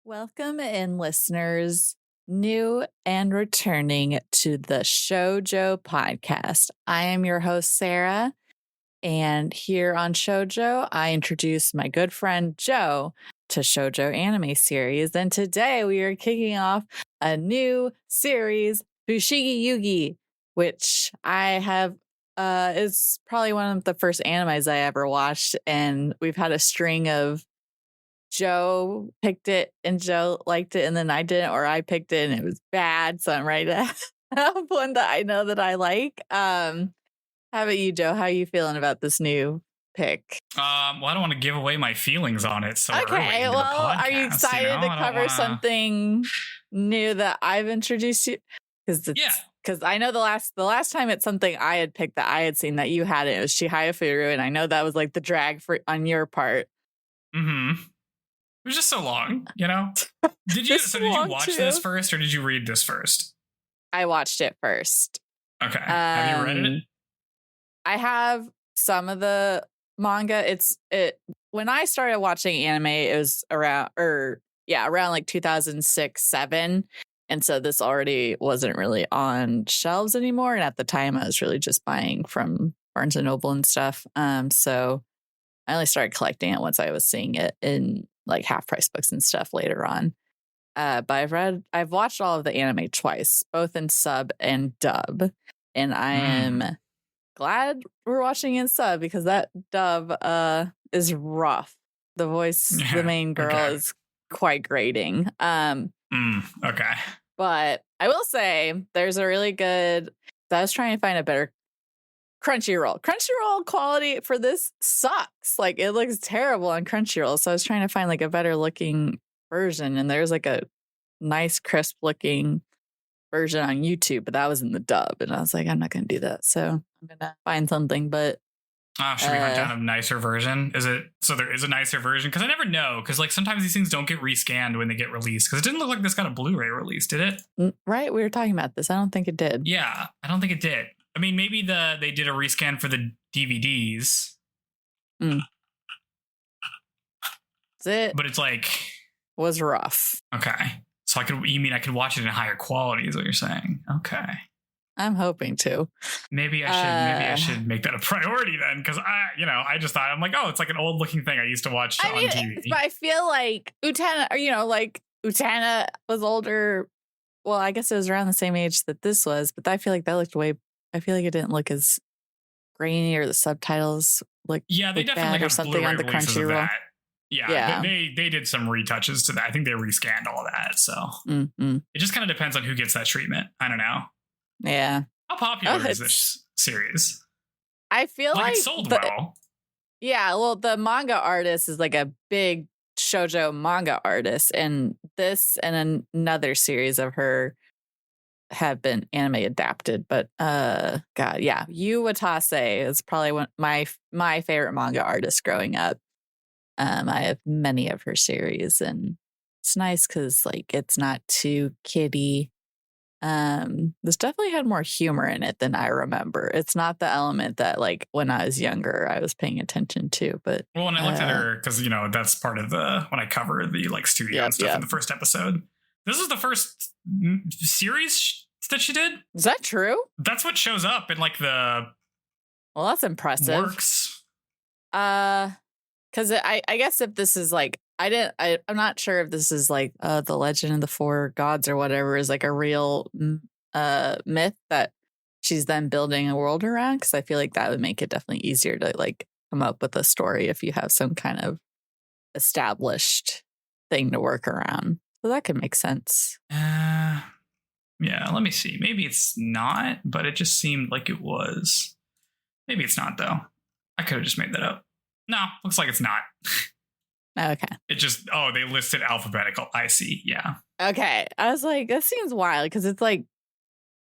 Welcome in, listeners, new and returning to the Shoujo podcast. I am your host, Sarah, and here on Shoujo, I introduce my good friend Joe to Shoujo anime series. And today we are kicking off a new series, Fushigi Yuugi, which I have is probably one of the first animes I ever watched, and we've had a string of Joe picked it and Joe liked it and then I didn't, or I picked it and it was bad. So I'm ready to have one that I know that I like. How about you, Joe? How are you feeling about this new pick? Well, I don't want to give away my feelings on it. So okay, well, are you excited to cover something new that I've introduced you? Because I know the last time it's something I had picked that I had seen that you had it was Chihaya Furu, and I know that was like the drag on your part. Mm-hmm. It was just so long, you know? Did you watch this first or did you read this first? I watched it first. Okay. Have you read it? I have some of the manga. When I started watching anime, it was around like 2006-07. And so this already wasn't really on shelves anymore. And at the time I was really just buying from Barnes and Noble and stuff. So I only started collecting it once I was seeing it in like half price books and stuff later on. But I've watched all of the anime twice, both in sub and dub. And I am glad we're watching in sub because that dub is rough. The voice, the main girl is quite grating. Okay. But I will say there's a really good, I was trying to find a better Crunchyroll quality for this sucks. Like it looks terrible on Crunchyroll. So I was trying to find like a better looking version, and there's like a nice crisp looking version on YouTube, but that was in the dub, and I was like, I'm not gonna do that. So I'm gonna find something. But should we hunt down a nicer version? Is it so there is a nicer version? Because I never know. Because like sometimes these things don't get rescanned when they get released. Because it didn't look like this got a Blu-ray release, did it? Right, we were talking about this. I don't think it did. Yeah, I don't think it did. I mean, maybe they did a rescan for the DVDs. But it's like was rough. Okay, so I could watch it in higher quality? Is what you're saying? Okay, I'm hoping to. Maybe I should make that a priority then, because I just thought I'm like, oh, it's like an old looking thing I used to watch on TV. But I feel like Utena was older. Well, I guess it was around the same age that this was, but I feel like that looked I feel like it didn't look as grainy, or the subtitles look they definitely bad or something on the Crunchyroll. Yeah. They did some retouches to that. I think they rescanned all of that. So it just kind of depends on who gets that treatment. I don't know. Yeah. How popular is this series? I feel like it sold well. Yeah. Well, the manga artist is like a big shoujo manga artist, and this and another series of her have been anime adapted. But Yu Watase is probably one my favorite manga artist growing up. I have many of her series, and it's nice because like it's not too kiddie. This definitely had more humor in it than I remember. It's not the element that like when I was younger I was paying attention to. But when I looked at her, because that's part of when I cover the like studio and stuff in the first episode. This is the first series that she did. Is that true? That's what shows up in like the. Well, that's impressive. Works. Because I guess if this is like I'm not sure if this is like the Legend of the Four Gods or whatever is like a real myth that she's then building a world around. Because I feel like that would make it definitely easier to like come up with a story if you have some kind of established thing to work around. So that could make sense. Yeah, let me see. Maybe it's not, but it just seemed like it was. Maybe it's not, though. I could have just made that up. No, looks like it's not. Okay. It just, they listed alphabetical. I see. Yeah. Okay. I was like, that seems wild because it's like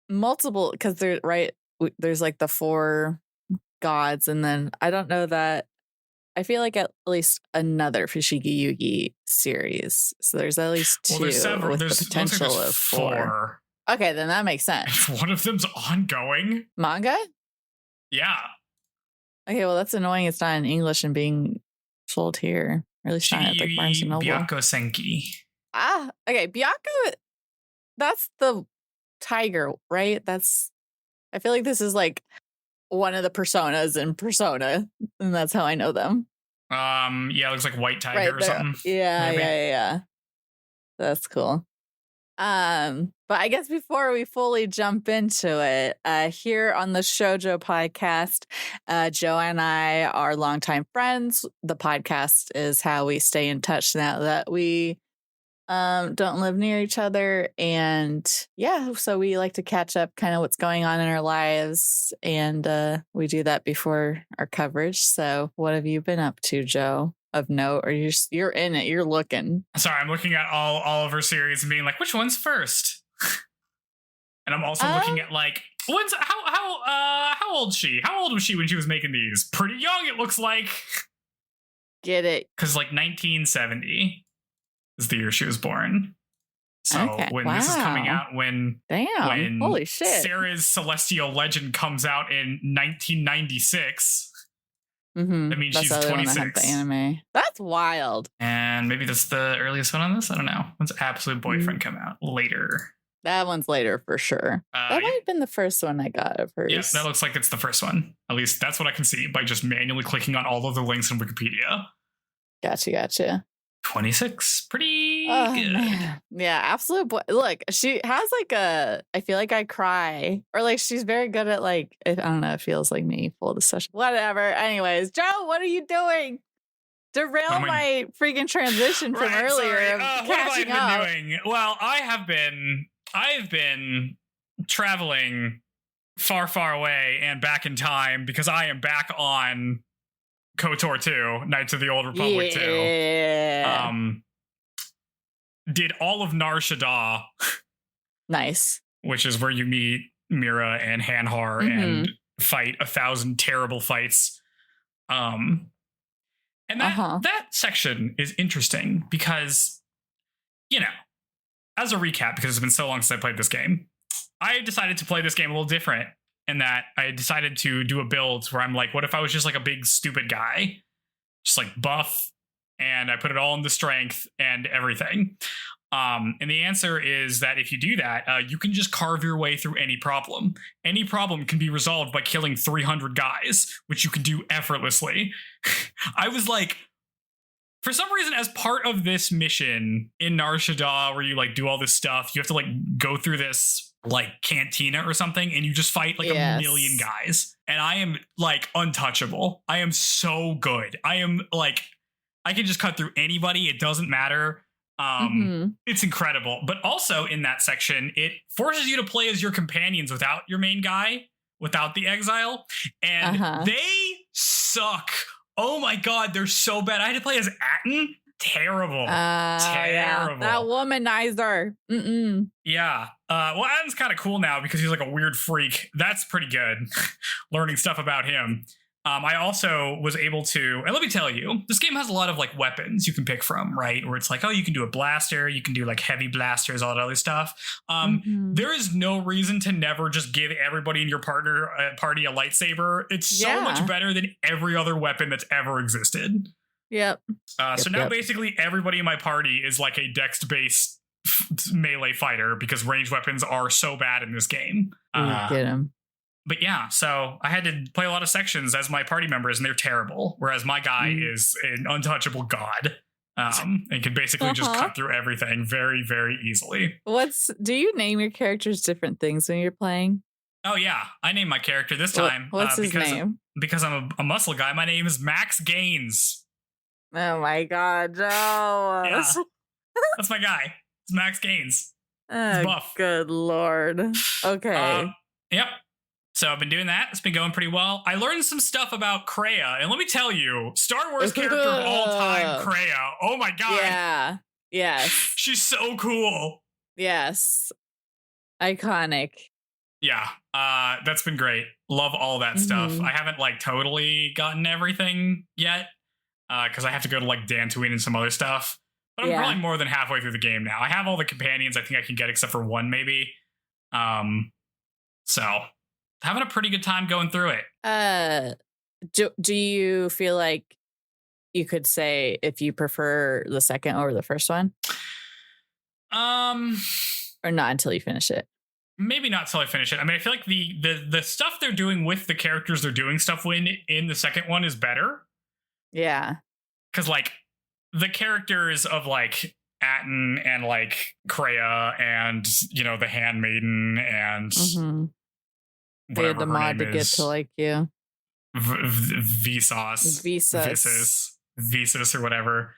multiple, because there's like the four gods, and then I don't know that. I feel like at least another Fushigi Yuugi series. So there's at least two. Well, there's several. With there's the potential of four. Okay, then that makes sense. One of them's ongoing. Manga? Yeah. Okay, well, that's annoying. It's not in English and being sold here. Or at least not at like Barnes & Noble. Byakko Senki. Okay. Byakko, that's the tiger, right? I feel like this is like one of the personas in Persona, and that's how I know them. Yeah, it looks like White Tiger or something. Yeah. That's cool. But I guess before we fully jump into it, here on the Shoujo podcast, Joe and I are longtime friends. The podcast is how we stay in touch now that we don't live near each other. And yeah, so we like to catch up kind of what's going on in our lives. And we do that before our coverage. So what have you been up to, Joe? Of note, or you're in it, you're looking. Sorry, I'm looking at all of her series and being like, which one's first? And I'm also looking at like, how old is she? How old was she when she was making these? Pretty young, it looks like. Get it? Because like 1970 is the year she was born. So when this is coming out, when holy shit, Sarah's Celestial Legend comes out in 1996. Mm-hmm. That means she's 26. The anime. That's wild. And maybe that's the earliest one on this. I don't know. When's Absolute Boyfriend come out? Later. That one's later for sure. That might have been the first one I got of hers. Yes, that looks like it's the first one. At least that's what I can see by just manually clicking on all of the links in Wikipedia. Gotcha. 26. Pretty good. Man. Yeah, Absolute Boy. Look, she has like I feel like I cry. Or like she's very good at like, I don't know, it feels like me, full discussion. Whatever. Anyways, Joe, what are you doing? Derail my freaking transition from earlier. What have I been doing? Well, I've been traveling far away and back in time because I am back on KOTOR 2, Knights of the Old Republic 2. Did all of Nar Shaddaa. Nice. Which is where you meet Mira and Hanhar and fight 1,000 terrible fights. And that section is interesting because, as a recap, because it's been so long since I played this game, I decided to play this game a little different. And that I decided to do a build where I'm like, what if I was just like a big stupid guy? Just like buff, and I put it all into strength and everything. And the answer is that if you do that, you can just carve your way through any problem. Any problem can be resolved by killing 300 guys, which you can do effortlessly. I was like, for some reason, as part of this mission in Nar Shaddaa, where you like do all this stuff, you have to like go through this like cantina or something, and you just fight like a million guys. And I am like untouchable. I am so good. I am like, I can just cut through anybody. It doesn't matter. It's incredible. But also in that section, it forces you to play as your companions without your main guy, without the exile. And they suck. Oh my God, they're so bad. I had to play as Atten. Terrible. Terrible. Yeah. That womanizer. Yeah. Well, Adam's kind of cool now because he's like a weird freak. That's pretty good. Learning stuff about him. I also was able to, and let me tell you, this game has a lot of like weapons you can pick from, right? Where it's like, oh, you can do a blaster, you can do like heavy blasters, all that other stuff. There is no reason to never just give everybody in your party a lightsaber. It's so much better than every other weapon that's ever existed. Yep. So now basically everybody in my party is like a dex-based melee fighter because ranged weapons are so bad in this game. Get him. But yeah, so I had to play a lot of sections as my party members, and they're terrible. Whereas my guy is an untouchable god, and can basically just cut through everything very, very easily. Do you name your characters different things when you're playing? Oh yeah, I named my character this time. What's his name? Because I'm a muscle guy. My name is Max Gaines. Oh my God, Joe. Yeah. That's my guy. It's Max Gaines. Oh, buff. Good Lord. Okay. Yep. So I've been doing that. It's been going pretty well. I learned some stuff about Kreia. And let me tell you, Star Wars character of all time, Kreia. Oh my God. Yeah. Yes. She's so cool. Yes. Iconic. Yeah. That's been great. Love all that stuff. I haven't like totally gotten everything yet. Because I have to go to like Dantooine and some other stuff. But I'm probably more than halfway through the game now. I have all the companions I think I can get except for one maybe. So having a pretty good time going through it. Do you feel like you could say if you prefer the second or the first one? Or not until you finish it? Maybe not till I finish it. I mean, I feel like the stuff they're doing with the characters they're doing stuff in the second one is better. Yeah. Because, like, the characters of, like, Atten and, like, Kreia and, you know, the Handmaiden and they had the mod to get to like you. Visas or whatever,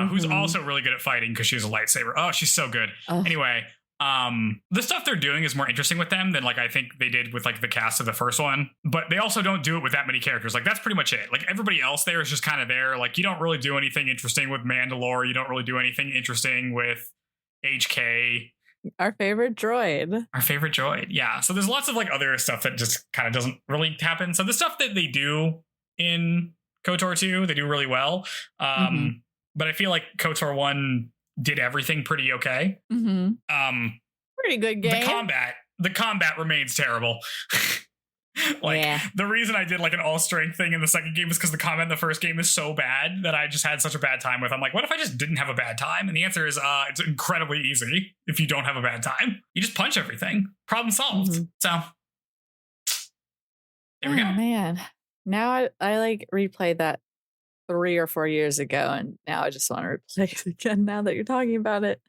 who's also really good at fighting because she has a lightsaber. Oh, she's so good. Anyway, the stuff they're doing is more interesting with them than, like, I think they did with, like, the cast of the first one, but they also don't do it with that many characters. Like, that's pretty much it. Like, everybody else there is just kind of there. Like, you don't really do anything interesting with Mandalore. You don't really do anything interesting with HK. Our favorite droid. Yeah. So there's lots of, like, other stuff that just kind of doesn't really happen. So the stuff that they do in KOTOR 2, they do really well. But I feel like KOTOR 1 did everything pretty okay. Pretty good game. The combat remains terrible. The reason I did, like, an all-strength thing in the second game is because the combat in the first game is so bad that I just had such a bad time with. I'm like, what if I just didn't have a bad time? And the answer is it's incredibly easy if you don't have a bad time. You just punch everything. Problem solved. So there we go. Man. Now I like replayed that 3 or 4 years ago, and now I just want to replay it again now that you're talking about it.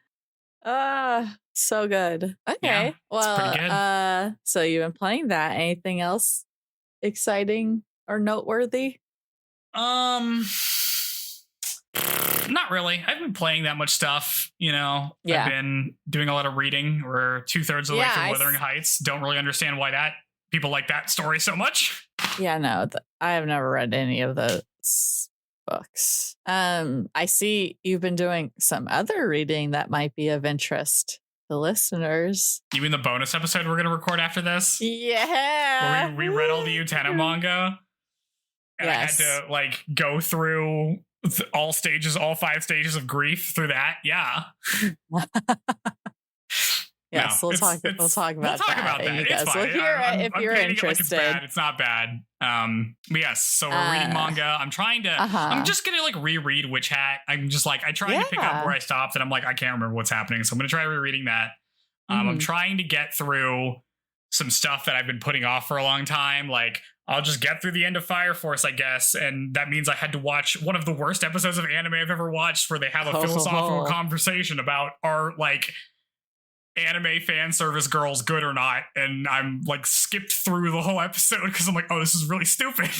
So good. Okay. Yeah, well, pretty good. So you've been playing that. Anything else exciting or noteworthy? Not really. I've been playing that much stuff, you know. Yeah. I've been doing a lot of reading. We're 2/3 of the way from Wuthering Heights. Don't really understand why people like that story so much. Yeah, no, I have never read any of those books. I see you've been doing some other reading that might be of interest to listeners. You mean the bonus episode we're going to record after this? Yeah. Where we read all the Utena manga. And yes. I had to, like, go through all 5 stages of grief through that. Yeah. Yes, we'll talk about that. And you guys will hear it if you're interested. It's not bad. But yes, so we're reading manga. I'm trying to. I'm just gonna, like, reread Witch Hat. I'm just like, I tried to pick up where I stopped, and I'm like, I can't remember what's happening, so I'm gonna try rereading that. I'm trying to get through some stuff that I've been putting off for a long time. Like, I'll just get through the end of Fire Force, I guess, and that means I had to watch one of the worst episodes of anime I've ever watched, where they have a philosophical conversation about our, like, anime fan service girls good or not, and I'm, like, skipped through the whole episode because I'm like, oh, this is really stupid.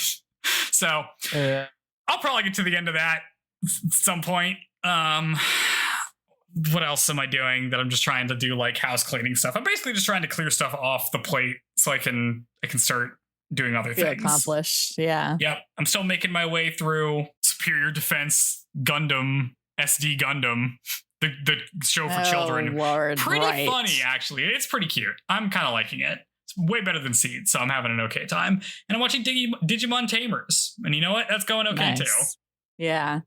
So I'll probably get to the end of that at some point. What else am I doing that I'm just trying to do, like, house cleaning stuff? I'm basically just trying to clear stuff off the plate so I can start doing other things. Accomplished. Yeah. Yep. I'm still making my way through Superior Defense Gundam, SD Gundam, the show for children. Lord, pretty funny, actually. It's pretty cute. I'm kind of liking it. It's way better than Seed, so I'm having an okay time. And I'm watching Digimon Tamers, and you know what? That's going okay too. Yeah.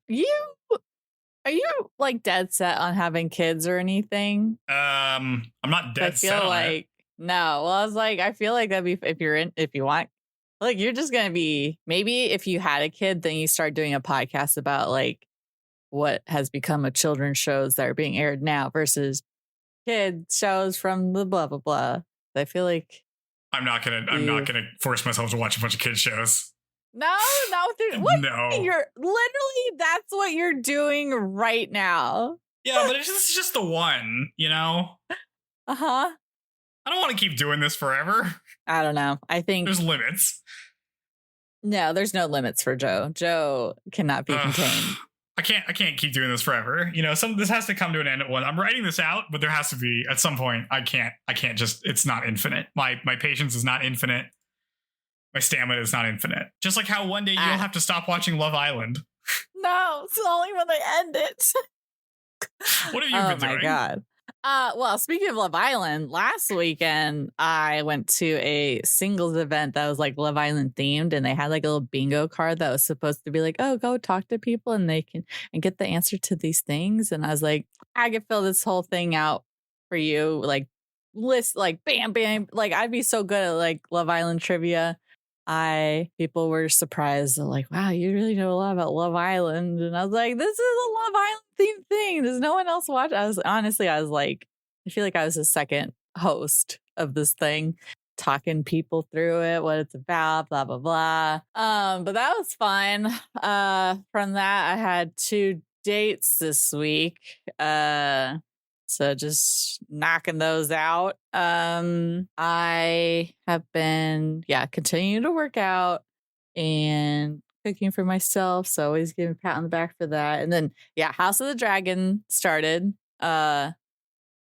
Are you, like, dead set on having kids or anything? I'm not dead set on it. No. Well, I was like, I feel like that'd be, if you want, like, you're just gonna be, maybe if you had a kid, then you start doing a podcast about, like, what has become of children's shows that are being aired now versus kids shows from the blah blah blah. I feel like I'm not gonna force myself to watch a bunch of kids shows. No. You're literally, that's what you're doing right now. Yeah, but this is just the one, you know? I don't want to keep doing this forever. I don't know. I think there's limits. No, there's no limits for Joe. Joe cannot be contained. I can't keep doing this forever. You know, this has to come to an end at one. I'm writing this out, but there has to be at some point. I can't just, it's not infinite. My patience is not infinite. My stamina is not infinite. Just like how one day you'll have to stop watching Love Island. No, it's only when they end it. What have you been doing? Oh my God. Well, speaking of Love Island, last weekend I went to a singles event that was, like, Love Island themed, and they had, like, a little bingo card that was supposed to be like, oh, go talk to people and they can get the answer to these things. And I was like, I could fill this whole thing out for you, like, list like bam, bam. Like I'd be so good at like Love Island trivia. People were surprised. They're like, wow, you really know a lot about Love Island. And I was like, this is a Love Island themed thing. Does no one else watch? I was like, I feel like I was the second host of this thing, talking people through it, what it's about, blah, blah, blah. But that was fun. From that, I had 2 dates this week. So just knocking those out. I have been, continuing to work out and cooking for myself. So always give a pat on the back for that. And then, House of the Dragon started. And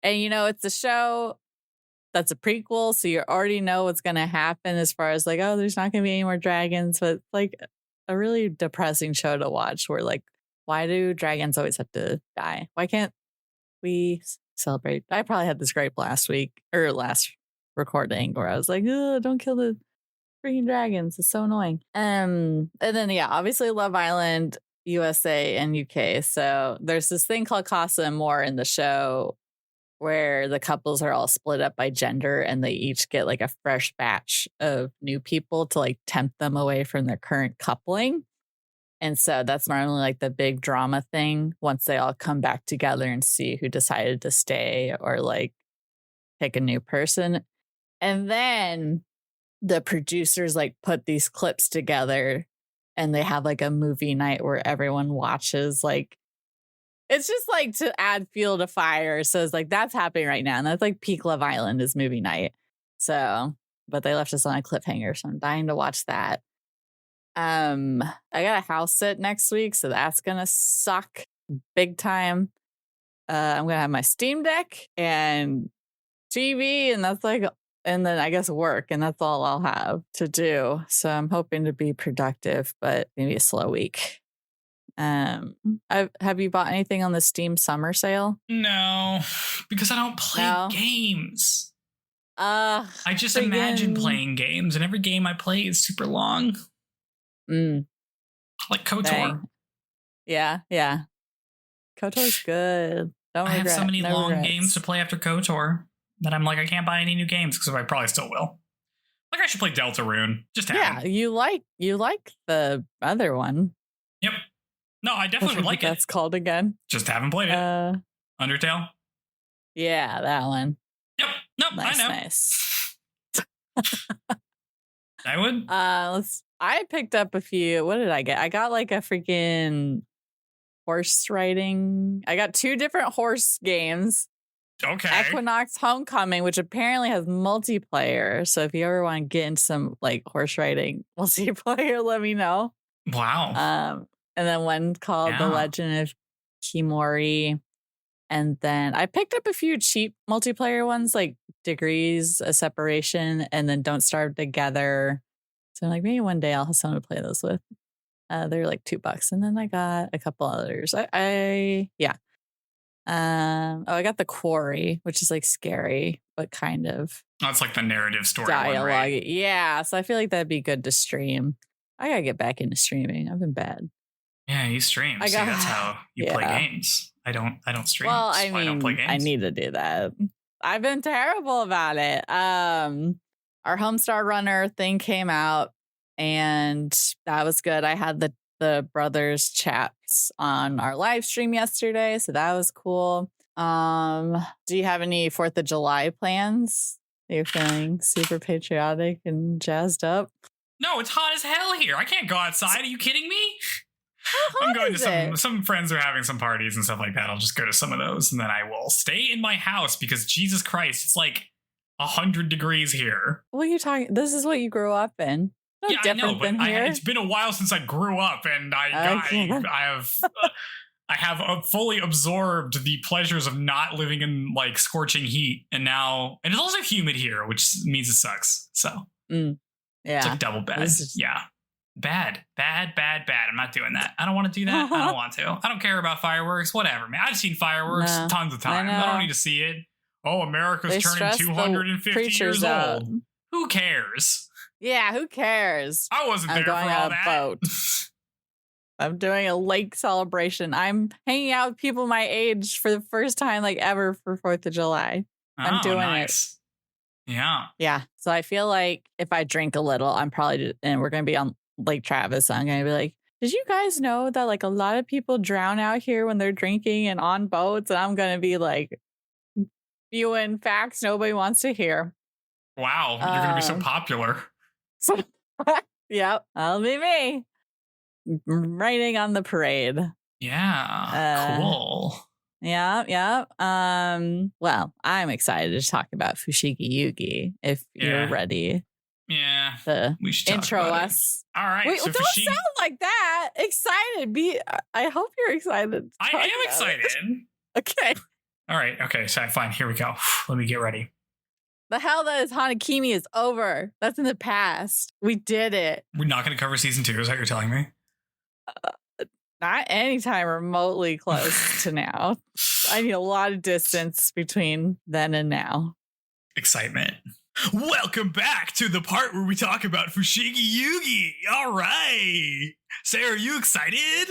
it's a show that's a prequel. So you already know what's going to happen as far as like, oh, there's not going to be any more dragons. But it's like a really depressing show to watch where like, why do dragons always have to die? Why can't we celebrate? I probably had this gripe last recording where I was like, don't kill the freaking dragons. It's so annoying. And then, obviously Love Island, USA and UK. So there's this thing called Casa Amor in the show where the couples are all split up by gender and they each get like a fresh batch of new people to like tempt them away from their current coupling. And so that's normally like the big drama thing once they all come back together and see who decided to stay or like pick a new person. And then the producers like put these clips together and they have like a movie night where everyone watches. Like, it's just like to add fuel to fire. So it's like that's happening right now. And that's like peak Love Island is movie night. So, but they left us on a cliffhanger. So I'm dying to watch that. I got a house sit next week, so that's gonna suck big time. I'm gonna have my Steam Deck and TV, and that's like, and then I guess work, and that's all I'll have to do. So I'm hoping to be productive, but maybe a slow week. Have you bought anything on the Steam summer sale? No, because I don't play games. I just imagine playing games, and every game I play is super long. Like KOTOR. Dang. Yeah. KOTOR's good. I have so many long games to play after KOTOR that I'm like, I can't buy any new games because I probably still will. Like I should play Deltarune. Just haven't. You like the other one. Yep. No, I definitely would like it. That's called again. Just haven't played it. Undertale. Yeah, that one. Yep. Nope. Nice, I know. Nice. I would. I picked up a few. What did I get? I got like a freaking horse riding. I got 2 different horse games. Okay. Equinox Homecoming, which apparently has multiplayer. So if you ever want to get into some like horse riding multiplayer, let me know. Wow. And then one called The Legend of Kimori. And then I picked up a few cheap multiplayer ones like Degrees of Separation and then Don't Starve Together. So I'm like, maybe one day I'll have someone to play those with. They're like $2. And then I got a couple others. I got The Quarry, which is like scary, but kind of. That's like the narrative story dialogue. one, right? Yeah. So I feel like that'd be good to stream. I got to get back into streaming. I've been bad. Yeah, you stream. See, that's how you play games. I don't stream. Well, I don't play games. I need to do that. I've been terrible about it. Our Homestar Runner thing came out and that was good. I had the brothers chats on our live stream yesterday, so that was cool. Do you have any 4th of July plans? Are you feeling super patriotic and jazzed up? No, it's hot as hell here. I can't go outside. Are you kidding me? I'm going to some friends are having some parties and stuff like that. I'll just go to some of those and then I will stay in my house because Jesus Christ, it's like 100 degrees here. What are you talking? This is what you grew up in. No I know, but it's been a while since I grew up and I have fully absorbed the pleasures of not living in like scorching heat. And it's also humid here, which means it sucks. So yeah, it's like double bad. Bad. I'm not doing that. I don't want to do that. I don't want to. I don't care about fireworks. Whatever, man. I've seen fireworks tons of times. I don't need to see it. Oh, America's turning 250 years old. Who cares? Yeah, who cares? I wasn't there for all that. Boat. I'm doing a lake celebration. I'm hanging out with people my age for the first time like ever for 4th of July. I'm doing nice. Yeah. Yeah. So I feel like if I drink a little, I'm probably, and we're going to be on Lake Travis, so I'm going to be like, did you guys know that like a lot of people drown out here when they're drinking and on boats? And I'm going to be like, spewing facts nobody wants to hear. Wow. You're going to be so popular. Yep. That'll be me. Writing on the parade. Yeah. Cool. Yeah. Well, I'm excited to talk about Fushigi Yuugi if you're ready. Yeah. We should intro us. All right. Wait, so don't sound like that. Excited. I hope you're excited. I am excited. Okay. All right. Okay. So fine. Here we go. Let me get ready. The hell that is Hanakimi is over. That's in the past. We did it. We're not going to cover season 2. Is that what you're telling me? Not anytime remotely close to now. I need a lot of distance between then and now. Excitement. Welcome back to the part where we talk about Fushigi Yuugi. All right. Sarah, are you excited?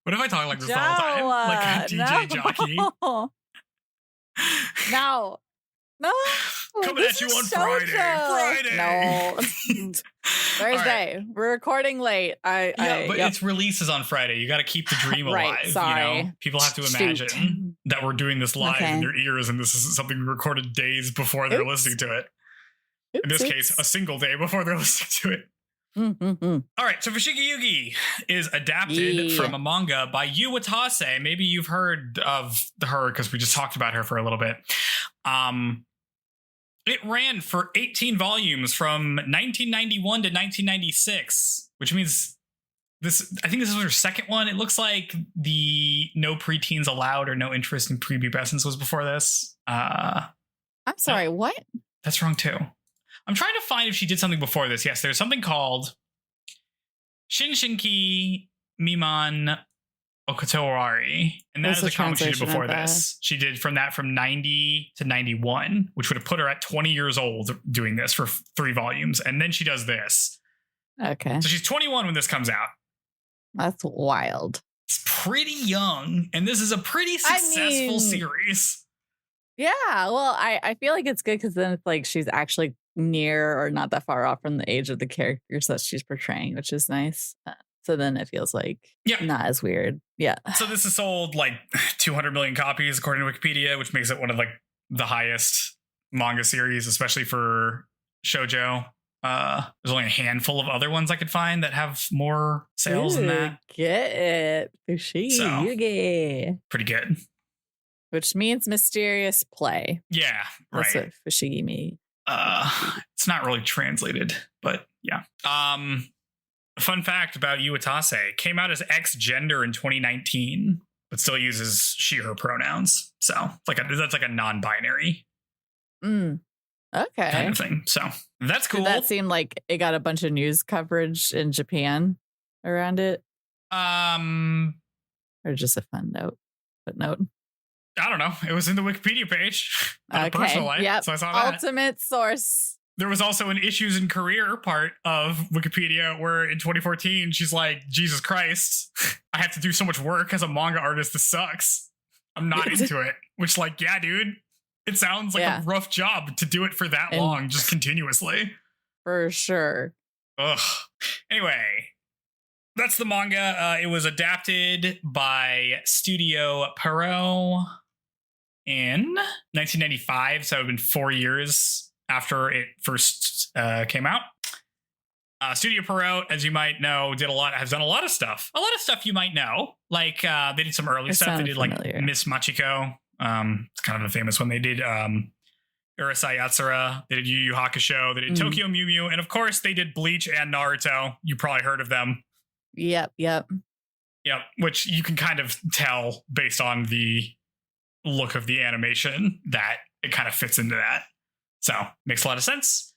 What if I talk like this the whole time? Like a DJ jockey? No. Coming at you on Friday. No. Thursday. Right. We're recording late. But its release is on Friday. You got to keep the dream alive. Right, sorry. You know? People have to imagine that we're doing this live in their ears, and this is something we recorded days before they're listening to it. In this case, a single day before they're listening to it. Mm-hmm. All right, so Fushigi Yuugi is adapted from a manga by Yu Watase. Maybe you've heard of her because we just talked about her for a little bit. It ran for 18 volumes from 1991 to 1996, which means I think this was her second one. It looks like the no preteens allowed or no interest in prepubescence was before this. I'm sorry, what? That's wrong too. I'm trying to find if she did something before this. Yes, there's something called Shinshinki Miman Okotori, and that is the comic she did before this. She did from 90 to 91, which would have put her at 20 years old doing this for 3 volumes, and then she does this. Okay. So she's 21 when this comes out. That's wild. It's pretty young, and this is a pretty successful series. Yeah, well, I feel like it's good because then it's like she's actually near or not that far off from the age of the characters that she's portraying, which is nice. So then it feels like not as weird. Yeah. So this is sold like 200 million copies according to Wikipedia, which makes it one of like the highest manga series, especially for shoujo. There's only a handful of other ones I could find that have more sales than that. Get it. Fushigi Yuugi. Pretty good. Which means mysterious play. Yeah, right. That's what Fushigi means. It's not really translated, but yeah. Fun fact about Yu Watase, came out as ex-gender in 2019, but still uses she/her pronouns. So that's like a non-binary okay kind of thing. So that's cool. Did that seem like it got a bunch of news coverage in Japan around it? Or just a fun footnote? I don't know. It was in the Wikipedia page on a personal life, so I saw that. Ultimate source. There was also an issues and career part of Wikipedia where in 2014, she's like, Jesus Christ, I have to do so much work as a manga artist. This sucks. I'm not into it. Which like, yeah, dude, it sounds like a rough job to do it for that long, just continuously. For sure. Ugh. Anyway, that's the manga. It was adapted by Studio Pierrot in 1995. So it had been 4 years after it first came out. Studio Pierrot, as you might know, has done a lot of stuff. A lot of stuff you might know. Like they did some early stuff. They did familiar. Like Miss Machiko. It's kind of a famous one. They did Urusei Yatsura. They did Yu Yu Hakusho. They did Tokyo Mew Mew. And of course, they did Bleach and Naruto. You probably heard of them. Yep. Which you can kind of tell based on the look of the animation that it kind of fits into that. So makes a lot of sense.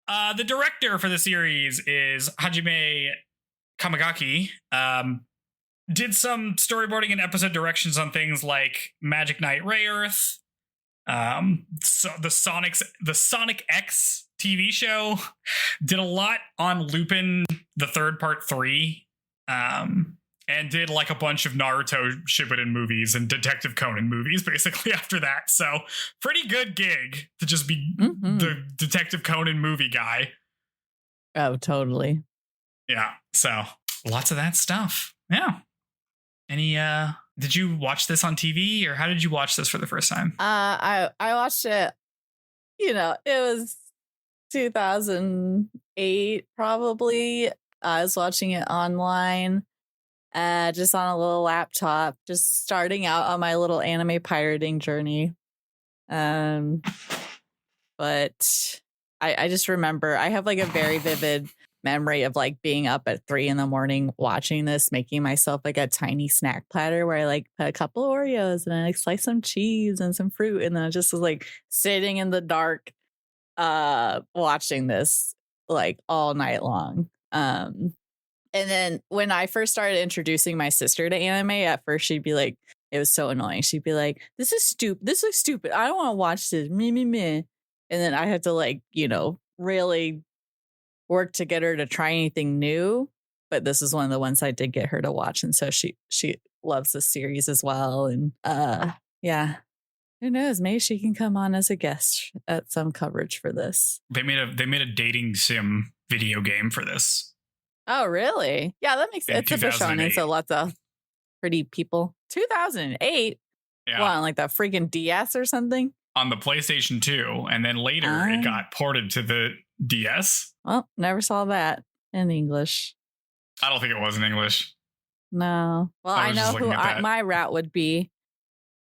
The director for the series is Hajime Kamagaki. Did some storyboarding and episode directions on things like Magic Knight Ray Earth, so the Sonic X TV show. Did a lot on Lupin, the third part 3, and and did like a bunch of Naruto Shippuden movies and Detective Conan movies basically after that. So pretty good gig to just be the Detective Conan movie guy. Oh, totally. Yeah. So lots of that stuff. Yeah. Any, did you watch this on TV or how did you watch this for the first time? I watched it, it was 2008 probably. I was watching it online, just on a little laptop, just starting out on my little anime pirating journey. But I just remember I have like a very vivid memory of like being up at 3 a.m. watching this, making myself like a tiny snack platter where I like put a couple of Oreos and I like slice some cheese and some fruit, and then I just was like sitting in the dark watching this like all night long. And then when I first started introducing my sister to anime, at first she'd be like, it was so annoying. She'd be like, this is stupid. This looks stupid. I don't want to watch this. Me. And then I had to like, really work to get her to try anything new. But this is one of the ones I did get her to watch. And so she loves the series as well. And yeah, who knows? Maybe she can come on as a guest at some coverage for this. They made a dating sim video game for this. Oh, really? Yeah, that makes sense. It's a shonen, so lots of pretty people. 2008? Yeah. What, on like the freaking DS or something? On the PlayStation 2, and then later it got ported to the DS. Well, never saw that in English. I don't think it was in English. No. Well, I know who my route would be,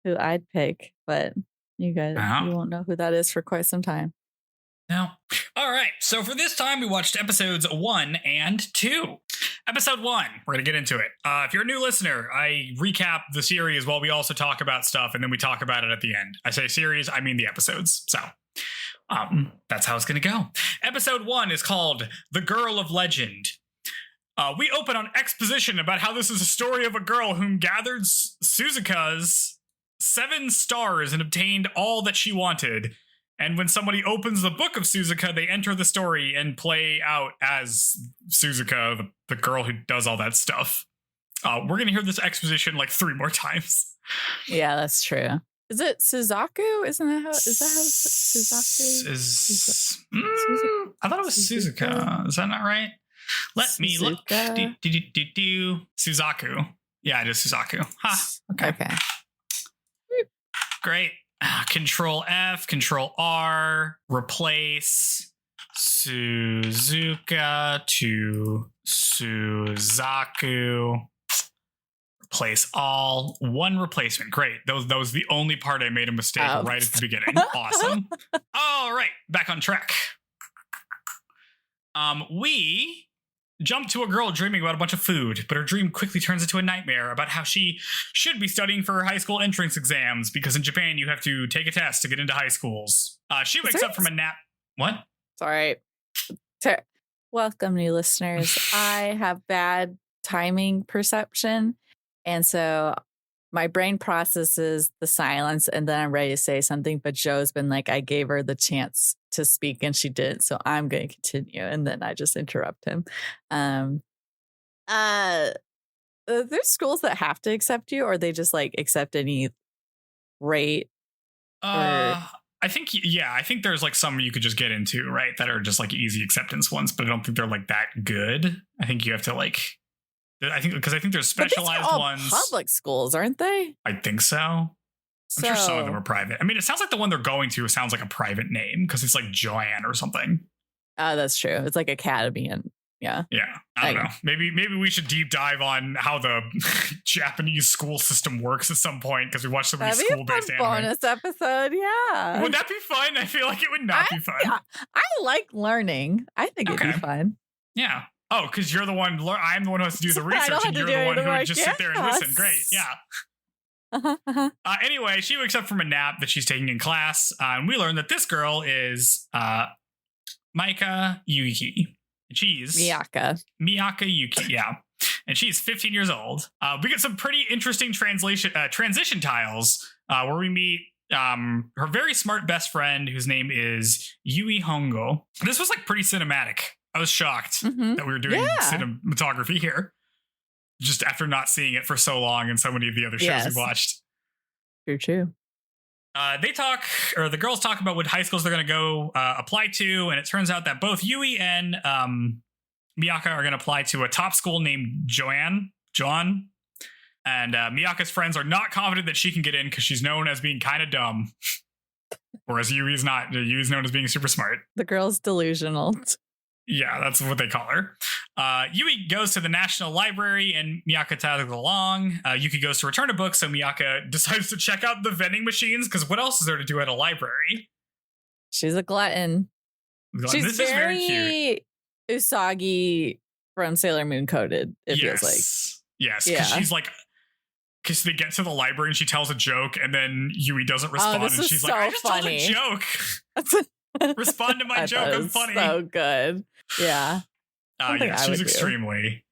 who I'd pick, but you guys, you won't know who that is for quite some time. No. All right. So for this time, we watched episodes 1 and 2. Episode 1, we're going to get into it. If you're a new listener, I recap the series while we also talk about stuff, and then we talk about it at the end. I say series, I mean the episodes. So that's how it's going to go. Episode 1 is called The Girl of Legend. We open on exposition about how this is a story of a girl whom gathered Suzaku's 7 stars and obtained all that she wanted. And when somebody opens the book of Suzaku, they enter the story and play out as Suzaku, the girl who does all that stuff. We're going to hear this exposition like 3 more times. Yeah, that's true. Is it Suzaku? Is that how Suzaku? I thought it was Suzaku. Is that not right? Let me look. Suzaku. Yeah, it is Suzaku. Okay. Great. Control F, Control R, replace Suzuka to Suzaku. Replace all. 1 replacement. Great. That was the only part I made a mistake right at the beginning. Awesome. All right. Back on track. We jump to a girl dreaming about a bunch of food, but her dream quickly turns into a nightmare about how she should be studying for her high school entrance exams, because in Japan you have to take a test to get into high schools. She wakes up from a nap. What? Sorry. Welcome, new listeners. I have bad timing perception, and so my brain processes the silence and then I'm ready to say something, but Joe's been like, I gave her the chance to speak and she didn't, so I'm going to continue, and then I just interrupt him. There's schools that have to accept you, or they just like accept any rate? I think there's like some you could just get into, right, that are just like easy acceptance ones, but I don't think they're like that good. I think you have to like, I think there's specialized but these are all ones. Public schools, aren't they? I think so. I'm sure some of them are private. I mean, it sounds like the one they're going to sounds like a private name because it's like Joanne or something. That's true. It's like Academy, and yeah. I don't know. Maybe we should deep dive on how the Japanese school system works at some point, because we watch so many school-based anime. Bonus episode, yeah. Would that be fun? I feel like it would not be fun. I like learning. I think it'd be fun. Yeah. Oh, because you're the one. I'm the one who has to do the research, and you're the one who would just sit there and listen. Great. Yeah. Anyway, she wakes up from a nap that she's taking in class, and we learn that this girl is Miaka Yuugi. She's Miaka Yuuki, yeah. And she's 15 years old. We get some pretty interesting transition tiles where we meet her very smart best friend, whose name is Yui Hongo. This was like pretty cinematic. I was shocked that we were doing cinematography here. just after not seeing it for so long and so many of the other shows we've watched. True. The girls talk about what high schools they're going to go apply to, and it turns out that both Yui and Miaka are going to apply to a top school named Joan. And Miyaka's friends are not confident that she can get in because she's known as being kind of dumb. Whereas Yui's not. Yui's known as being super smart. The girl's delusional. Yeah, that's what they call her. Yui goes to the National Library and Miyaka tags along. Yuki goes to return a book, so Miyaka decides to check out the vending machines because what else is there to do at a library? She's a glutton. She's this is very cute. Usagi from Sailor Moon coded, it feels like. Yes, because she's like, because they get to the library and she tells a joke and then Yui doesn't respond and she's like, I just told a joke. Respond to my joke. I'm funny. So good. Yeah. She's extremely.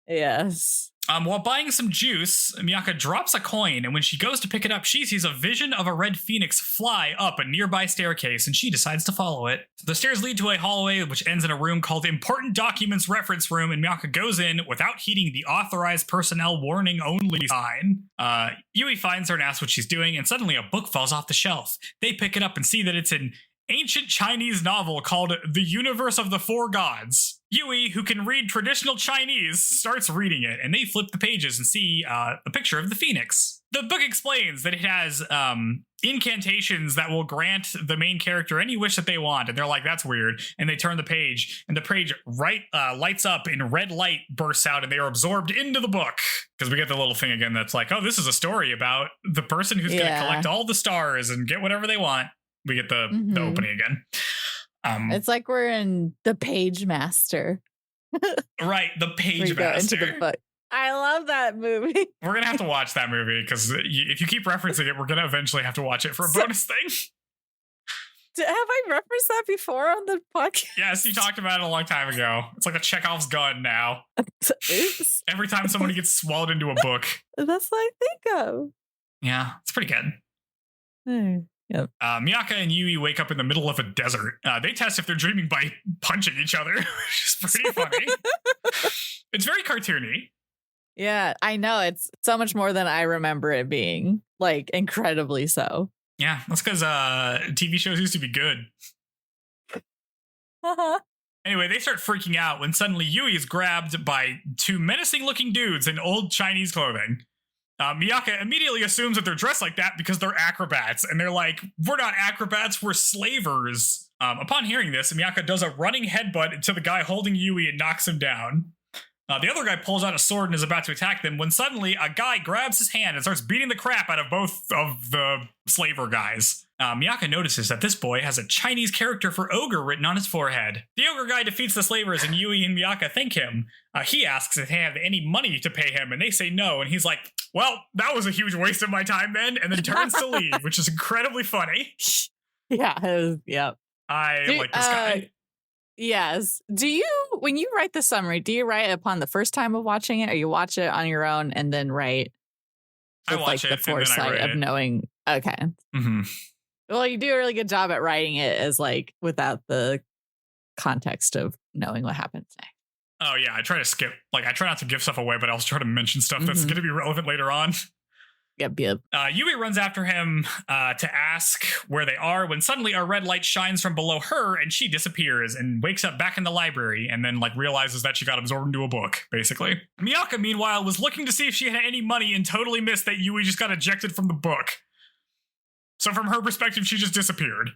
Yes. While buying some juice, Miyaka drops a coin, and when she goes to pick it up, she sees a vision of a red phoenix fly up a nearby staircase, and she decides to follow it. The stairs lead to a hallway, which ends in a room called Important Documents Reference Room, and Miyaka goes in without heeding the authorized personnel warning only sign. Yui finds her and asks what she's doing, and suddenly a book falls off the shelf. They pick it up and see that it's an ancient Chinese novel called The Universe of the Four Gods. Yui, who can read traditional Chinese, starts reading it, and they flip the pages and see a picture of the phoenix. The book explains that it has incantations that will grant the main character any wish that they want, and they're like, that's weird, and they turn the page, and the page lights up and red light bursts out, and they are absorbed into the book. Because we get the little thing again that's like, oh, this is a story about the person who's going to collect all the stars and get whatever they want. We get the opening again. It's like we're in the Pagemaster. Right, the Pagemaster. Into the book. I love that movie. We're going to have to watch that movie because if you keep referencing it, we're going to eventually have to watch it for a bonus thing. Have I referenced that before on the podcast? Yes, you talked about it a long time ago. It's like a Chekhov's gun now. Oops. Every time somebody gets swallowed into a book. That's what I think of. Yeah, it's pretty good. Yep. Miaka and Yui wake up in the middle of a desert. They test if they're dreaming by punching each other, which is pretty funny. It's very cartoony. Yeah, I know. It's so much more than I remember it being. Like, incredibly so. Yeah, that's because TV shows used to be good. Anyway, they start freaking out when suddenly Yui is grabbed by two menacing-looking dudes in old Chinese clothing. Miaka immediately assumes that they're dressed like that because they're acrobats. And they're like, we're not acrobats, we're slavers. Upon hearing this, Miaka does a running headbutt to the guy holding Yui and knocks him down. The other guy pulls out a sword and is about to attack them when suddenly a guy grabs his hand and starts beating the crap out of both of the slaver guys. Miaka notices that this boy has a Chinese character for ogre written on his forehead. The ogre guy defeats the slavers and Yui and Miaka thank him. He asks if they have any money to pay him and they say no. And he's like, well, that was a huge waste of my time then. And then turns to leave, which is incredibly funny. Yeah. Yep. I like this guy. Yes. When you write the summary, do you write it upon the first time of watching it or you watch it on your own and then write? I watch the foresight of knowing. Okay. Mm-hmm. Well, you do a really good job at writing it as like without the context of knowing what happens next. Oh yeah, I try to skip. Like I try not to give stuff away, but I also try to mention stuff that's going to be relevant later on. Yep. Yui runs after him to ask where they are when suddenly a red light shines from below her and she disappears and wakes up back in the library and then like realizes that she got absorbed into a book, basically. Miaka, meanwhile, was looking to see if she had any money and totally missed that Yui just got ejected from the book. So from her perspective, she just disappeared.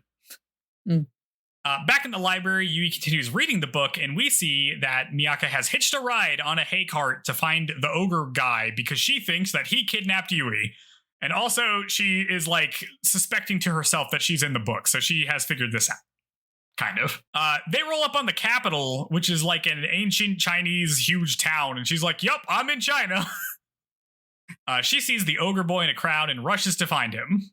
Back in the library, Yui continues reading the book, and we see that Miaka has hitched a ride on a hay cart to find the ogre guy because she thinks that he kidnapped Yui. And also, she is, like, suspecting to herself that she's in the book, so she has figured this out. Kind of. They roll up on the capital, which is, like, an ancient Chinese huge town, and she's like, yup, I'm in China. She sees the ogre boy in a crowd and rushes to find him.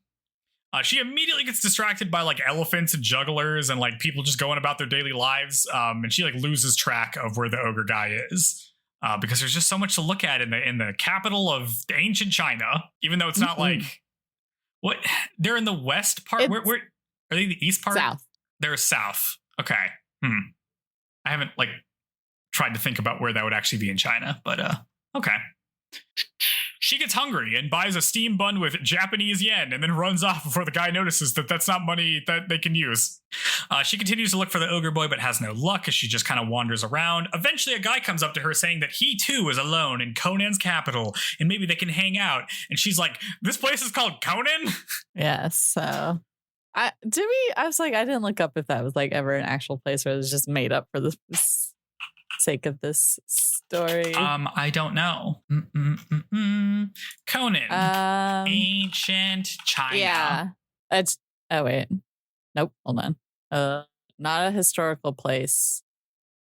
She immediately gets distracted by like elephants and jugglers and like people just going about their daily lives. And she like loses track of where the ogre guy is because there's just so much to look at in the capital of ancient China, even though it's not like what they're in the west part. Where are they? The east part? South. They're south. Okay. I haven't like tried to think about where that would actually be in China, but okay. She gets hungry and buys a steam bun with Japanese yen and then runs off before the guy notices that that's not money that they can use. She continues to look for the ogre boy but has no luck as she just kind of wanders around. Eventually, a guy comes up to her saying that he too is alone in Conan's capital and maybe they can hang out. And she's like, this place is called Conan? Yes. So I was like, I didn't look up if that was like ever an actual place or it was just made up for the sake of this story. I don't know. Conan, ancient China. Yeah, it's. Oh wait, nope. Hold on. Not a historical place.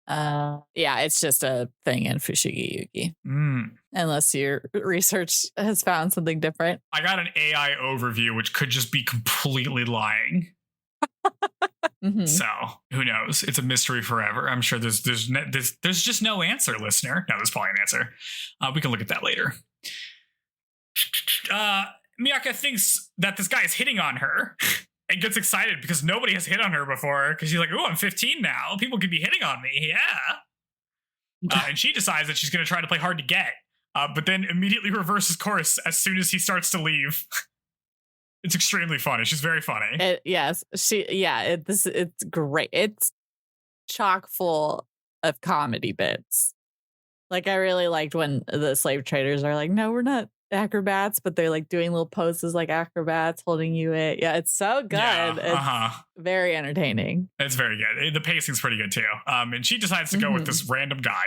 Yeah, it's just a thing in Fushigi Yuugi. Unless your research has found something different. I got an AI overview, which could just be completely lying. So who knows? It's a mystery forever. I'm sure there's just no answer, listener. No, there's probably an answer. We can look at that later. Miaka thinks that this guy is hitting on her and gets excited because nobody has hit on her before. Because she's like, "Oh, I'm 15 now. People could be hitting on me." Yeah. And she decides that she's going to try to play hard to get, but then immediately reverses course as soon as he starts to leave. It's extremely funny. She's very funny. It's great. It's chock full of comedy bits. Like, I really liked when the slave traders are like, no, we're not acrobats, but they're like doing little poses like acrobats, holding you it. Yeah, it's so good. Yeah, it's very entertaining. It's very good. The pacing's pretty good too. And she decides to go with this random guy.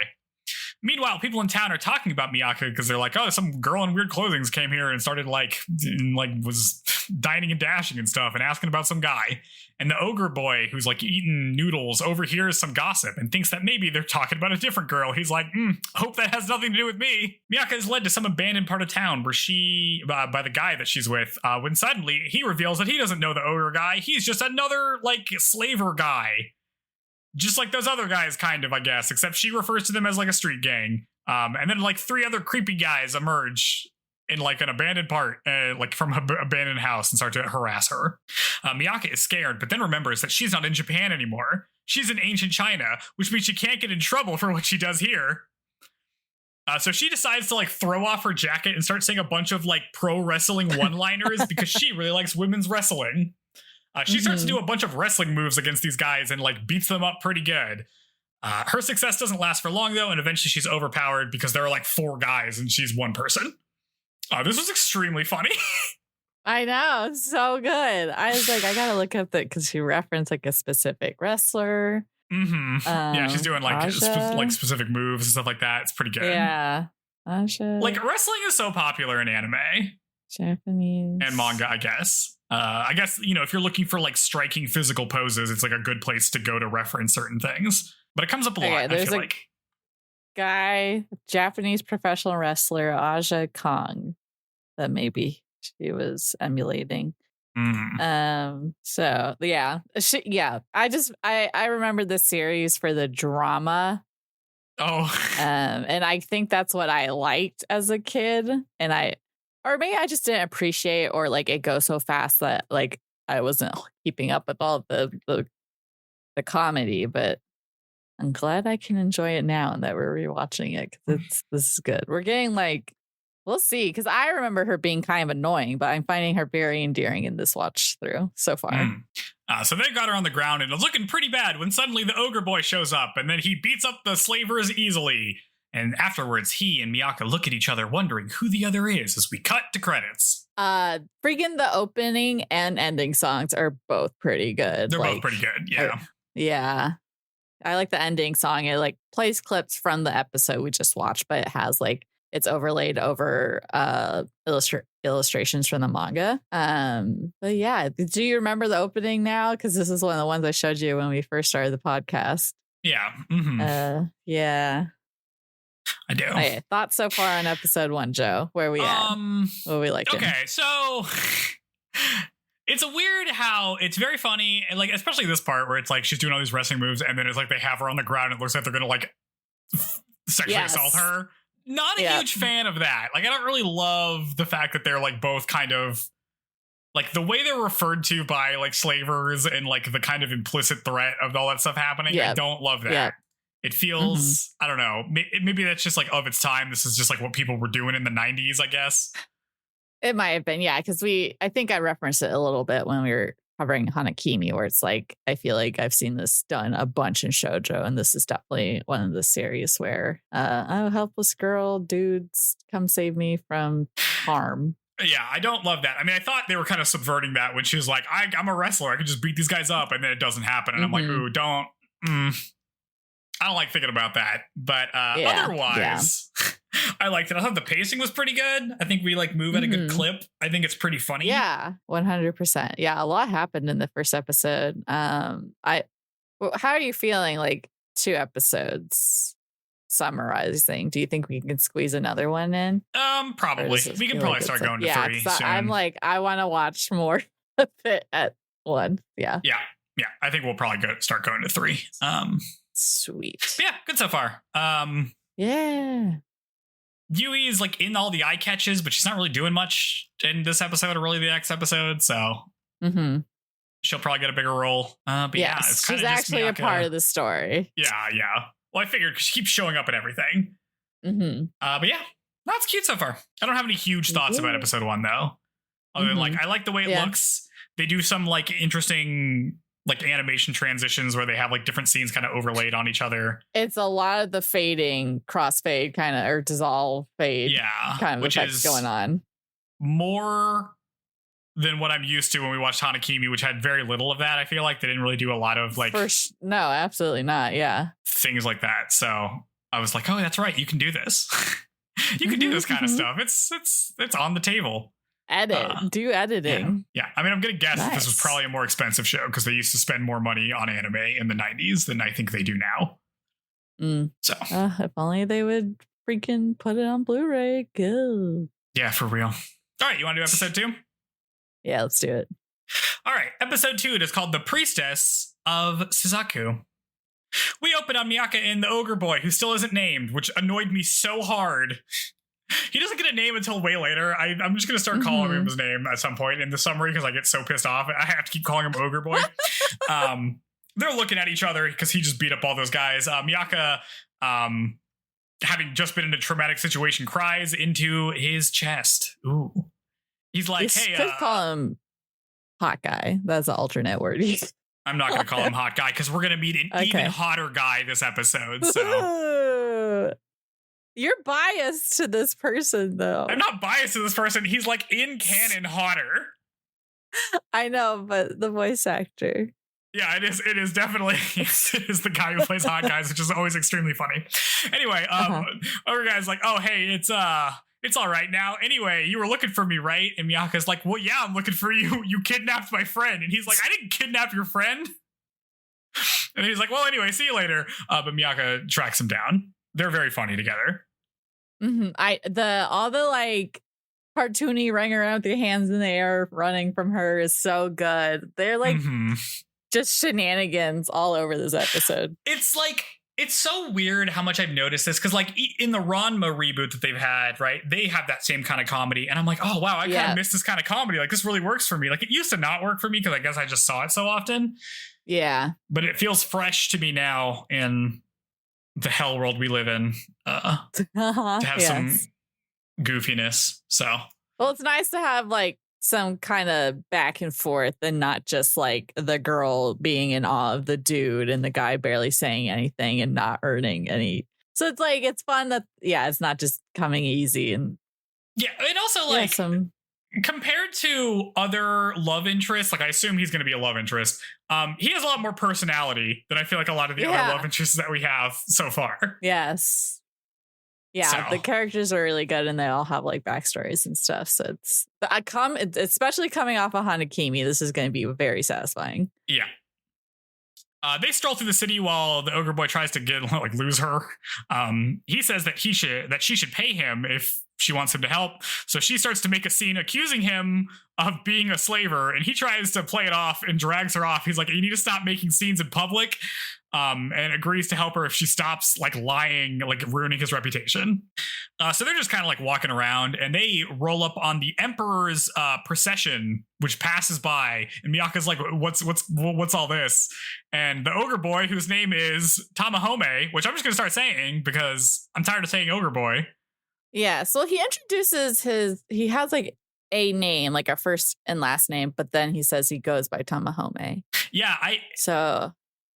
Meanwhile, people in town are talking about Miaka because they're like, oh, some girl in weird clothing came here and started was dining and dashing and stuff and asking about some guy. And the ogre boy who's like eating noodles overhears some gossip and thinks that maybe they're talking about a different girl. He's like, hope that has nothing to do with me. Miaka is led to some abandoned part of town where she, by the guy that she's with, when suddenly he reveals that he doesn't know the ogre guy. He's just another like slaver guy. Just like those other guys, kind of, I guess, except she refers to them as like a street gang. And then like 3 other creepy guys emerge in like an abandoned part, like from an abandoned house, and start to harass her. Miaka is scared, but then remembers that she's not in Japan anymore. She's in ancient China, which means she can't get in trouble for what she does here. So she decides to like throw off her jacket and start saying a bunch of like pro wrestling one-liners because she really likes women's wrestling. She starts to do a bunch of wrestling moves against these guys and like beats them up pretty good. Her success doesn't last for long though, and eventually she's overpowered because there are like 4 guys and she's one person. This was extremely funny. I know, it's so good. I was like, I gotta look up that because she referenced like a specific wrestler. Yeah, she's doing like specific moves and stuff like that. It's pretty good. Yeah, Asha. Like wrestling is so popular in anime, Japanese and manga, I guess. You know, if you're looking for like striking physical poses, it's like a good place to go to reference certain things. But it comes up a lot. There's I feel a guy, Japanese professional wrestler Aja Kong, that maybe she was emulating. So yeah, I remember this series for the drama. And I think that's what I liked as a kid, and or maybe I just didn't appreciate, or like it goes so fast that like I wasn't keeping up with all the comedy. But I'm glad I can enjoy it now and that we're rewatching it because this is good. We're getting like, we'll see, because I remember her being kind of annoying, but I'm finding her very endearing in this watch through so far. So they got her on the ground and it was looking pretty bad when suddenly the ogre boy shows up and then he beats up the slavers easily. And afterwards, he and Miaka look at each other, wondering who the other is as we cut to credits. Freaking the opening and ending songs are both pretty good. They're both pretty good, yeah. Yeah. I like the ending song. It like plays clips from the episode we just watched, but it has like, it's overlaid over illustrations from the manga. But yeah, do you remember the opening now? Because this is one of the ones I showed you when we first started the podcast. Yeah. Yeah. I do. Okay, thoughts so far on episode 1, Joe? Where we at? What we like? Okay, so it's a weird how it's very funny, and like especially this part where it's like she's doing all these wrestling moves, and then it's like they have her on the ground. And it looks like they're gonna like sexually assault her. Not a huge fan of that. Like I don't really love the fact that they're like both kind of like the way they're referred to by like slavers and like the kind of implicit threat of all that stuff happening. I don't love that. It feels, I don't know, maybe that's just like of its time. This is just like what people were doing in the 90s, I guess. It might have been, yeah, because I think I referenced it a little bit when we were covering Hanakimi, where it's like, I feel like I've seen this done a bunch in shoujo, and this is definitely one of the series where, oh, helpless girl, dudes, come save me from harm. Yeah, I don't love that. I mean, I thought they were kind of subverting that when she was like, I'm a wrestler, I can just beat these guys up, and then it doesn't happen. And I'm like, ooh, don't. I don't like thinking about that. But otherwise, I liked it. I thought the pacing was pretty good. I think we like move at a good clip. I think it's pretty funny. Yeah, 100%. Yeah, a lot happened in the first episode. How are you feeling like 2 episodes summarizing? Do you think we can squeeze another one in? Probably. We can probably start going to 3 soon. I'm like, I want to watch more of it at 1. Yeah. Yeah. I think we'll probably start going to 3. Sweet. Yeah, good so far. Yeah. Yui is like in all the eye catches, but she's not really doing much in this episode or really the next episode. So she'll probably get a bigger role. But yes, it's she's actually a part of the story. Yeah. Well, I figured because she keeps showing up in everything. But yeah, that's cute so far. I don't have any huge thoughts about episode 1 though. Other than like, I like the way it looks. They do some like interesting like animation transitions where they have like different scenes kind of overlaid on each other. It's a lot of the fading, crossfade kind of, or dissolve fade kind of effects going on. More than what I'm used to when we watched Hanakimi, which had very little of that. I feel like they didn't really do a lot of like no, absolutely not. Yeah, things like that. So I was like, oh, that's right, you can do this. You can do this kind of stuff. It's on the table. Do editing. Yeah. I mean, I'm gonna guess that this was probably a more expensive show because they used to spend more money on anime in the 90s than I think they do now. So if only they would freaking put it on Blu-ray. Go. Yeah, for real. All right, you want to do episode 2? Yeah, let's do it. All right, episode 2, it is called The Priestess of Suzaku. We open on Miaka and the ogre boy, who still isn't named, which annoyed me so hard. He doesn't get a name until way later. I'm just going to start calling him his name at some point in the summary because I get so pissed off. I have to keep calling him Ogre Boy. They're looking at each other because he just beat up all those guys. Miaka, having just been in a traumatic situation, cries into his chest. Ooh. He's like, hey. Could call him hot guy. That's the alternate word. I'm not going to call him hot guy because we're going to meet an even hotter guy this episode. So. You're biased to this person, though. I'm not biased to this person. He's like in canon hotter. I know, but the voice actor. Yeah, it is. It is definitely it is the guy who plays hot guys, which is always extremely funny. Anyway, other guy's like, oh, hey, it's all right now. Anyway, you were looking for me, right? And Miyaka's like, well, yeah, I'm looking for you. You kidnapped my friend. And he's like, I didn't kidnap your friend. And he's like, well, anyway, see you later. But Miaka tracks him down. They're very funny together. All the like cartoony running around with your hands in the air running from her is so good. They're like just shenanigans all over this episode. It's like, it's so weird how much I've noticed this because like in the Ranma reboot that they've had, right, they have that same kind of comedy and I'm like, oh wow, I kind of miss this kind of comedy. Like this really works for me. Like it used to not work for me because I guess I just saw it so often. Yeah, but it feels fresh to me now in the hell world we live in to have some goofiness. So well, it's nice to have like some kind of back and forth and not just like the girl being in awe of the dude and the guy barely saying anything and not earning any. So it's like, it's fun that, it's not just coming easy. And and also like compared to other love interests, like I assume he's going to be a love interest. He has a lot more personality than I feel like a lot of the other love interests that we have so far. Yes. Yeah, the characters are really good and they all have like backstories and stuff. So it's especially coming off of Hanakimi, this is going to be very satisfying. Yeah. They stroll through the city while the ogre boy tries to lose her. He says that she should pay him if she wants him to help. So she starts to make a scene accusing him of being a slaver, and he tries to play it off and drags her off. He's like, you need to stop making scenes in public. and agrees to help her if she stops like lying, like ruining his reputation. So they're just kind of like walking around, and they roll up on the Emperor's procession, which passes by, and Miyaka's like, what's all this? And the ogre boy, whose name is Tamahome, which I'm just gonna start saying because I'm tired of saying ogre boy. Yeah, so he introduces he has like a name, like a first and last name, but then he says he goes by Tamahome. Yeah,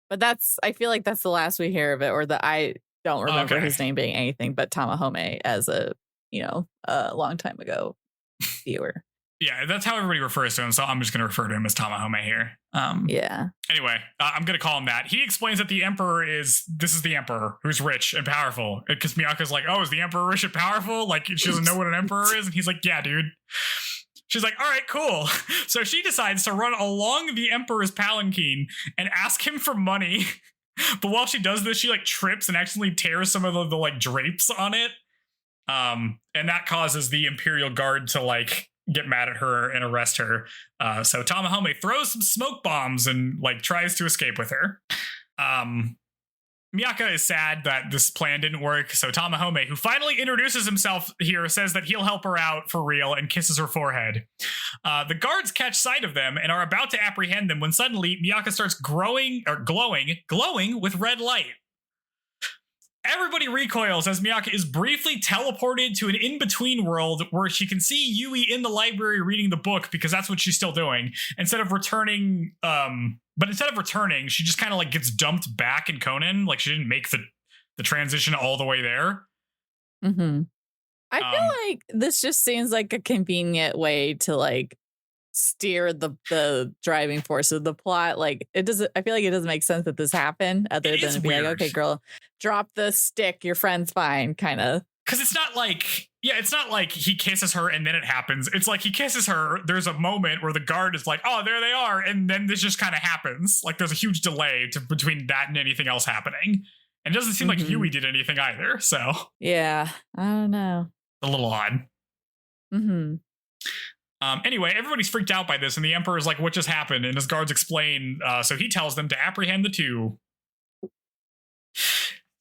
but I feel like that's the last we hear of it, or that I don't remember his name being anything but Tamahome as a long time ago viewer. Yeah, that's how everybody refers to him, so I'm just going to refer to him as Tamahome here. Yeah. Anyway, I'm going to call him that. He explains that the Emperor is the Emperor who's rich and powerful. Because Miyaka's like, oh, is the Emperor rich and powerful? Like, she doesn't know what an Emperor is? And he's like, yeah, dude. She's like, all right, cool. So she decides to run along the Emperor's palanquin and ask him for money. But while she does this, she like trips and accidentally tears some of the like drapes on it. And that causes the Imperial Guard to like get mad at her and arrest her. So Tamahome throws some smoke bombs and like tries to escape with her. Miaka is sad that this plan didn't work. So Tamahome, who finally introduces himself here, says that he'll help her out for real and kisses her forehead. The guards catch sight of them and are about to apprehend them when suddenly Miaka starts glowing with red light. Everybody recoils as Miaka is briefly teleported to an in-between world where she can see Yui in the library reading the book because that's what she's still doing. Instead of returning, she just kind of like gets dumped back in Conan. Like she didn't make the transition all the way there. Mm-hmm. I feel like this just seems like a convenient way to like steer the driving force of the plot. Like it doesn't, I feel like it doesn't make sense that this happened other than to be like, okay, girl, drop the stick, your friend's fine, kind of. Because it's not like he kisses her and then it happens. It's like he kisses her, there's a moment where the guard is like, oh, there they are, and then this just kind of happens. Like there's a huge delay between that and anything else happening. And it doesn't seem like Yui did anything either, so. Yeah, I don't know. A little odd. Mm-hmm. Anyway, everybody's freaked out by this, and the Emperor's like, what just happened? And his guards explain, so he tells them to apprehend the two.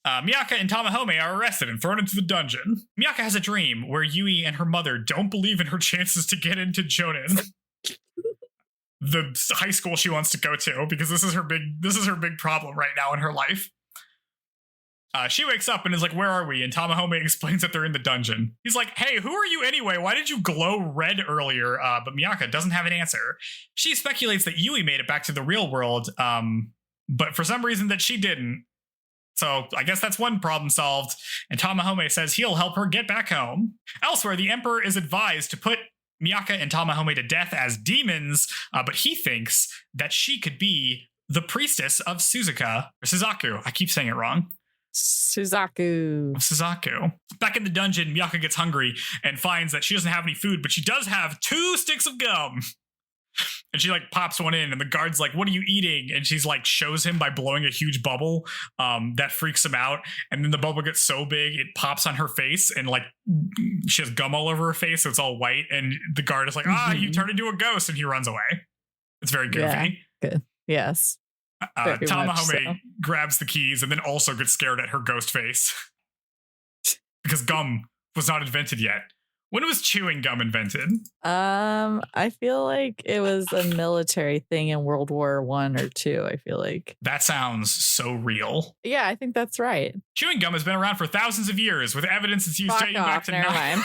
Miaka and Tamahome are arrested and thrown into the dungeon. Miaka has a dream where Yui and her mother don't believe in her chances to get into Jonan, the high school she wants to go to, because this is her big problem right now in her life. She wakes up and is like, where are we? And Tamahome explains that they're in the dungeon. He's like, hey, who are you anyway? Why did you glow red earlier? But Miaka doesn't have an answer. She speculates that Yui made it back to the real world, but for some reason that she didn't. So I guess that's one problem solved. And Tamahome says he'll help her get back home. Elsewhere, the Emperor is advised to put Miaka and Tamahome to death as demons, but he thinks that she could be the priestess of Suzaku. I keep saying it wrong. Suzaku. Back in the dungeon, Miaka gets hungry and finds that she doesn't have any food, but she does have 2 sticks of gum. And she like pops one in, and the guard's like, what are you eating? And she's like shows him by blowing a huge bubble that freaks him out. And then the bubble gets so big it pops on her face, and like she has gum all over her face, so it's all white. And the guard is like, you turned into a ghost, and he runs away. It's very goofy. Yeah, good. Yes. Tamahome grabs the keys and then also gets scared at her ghost face because gum was not invented yet. When was chewing gum invented? I feel like it was a military thing in World War I or II. I feel like that sounds so real. Yeah, I think that's right. Chewing gum has been around for thousands of years, with evidence it's used dating back to never mind.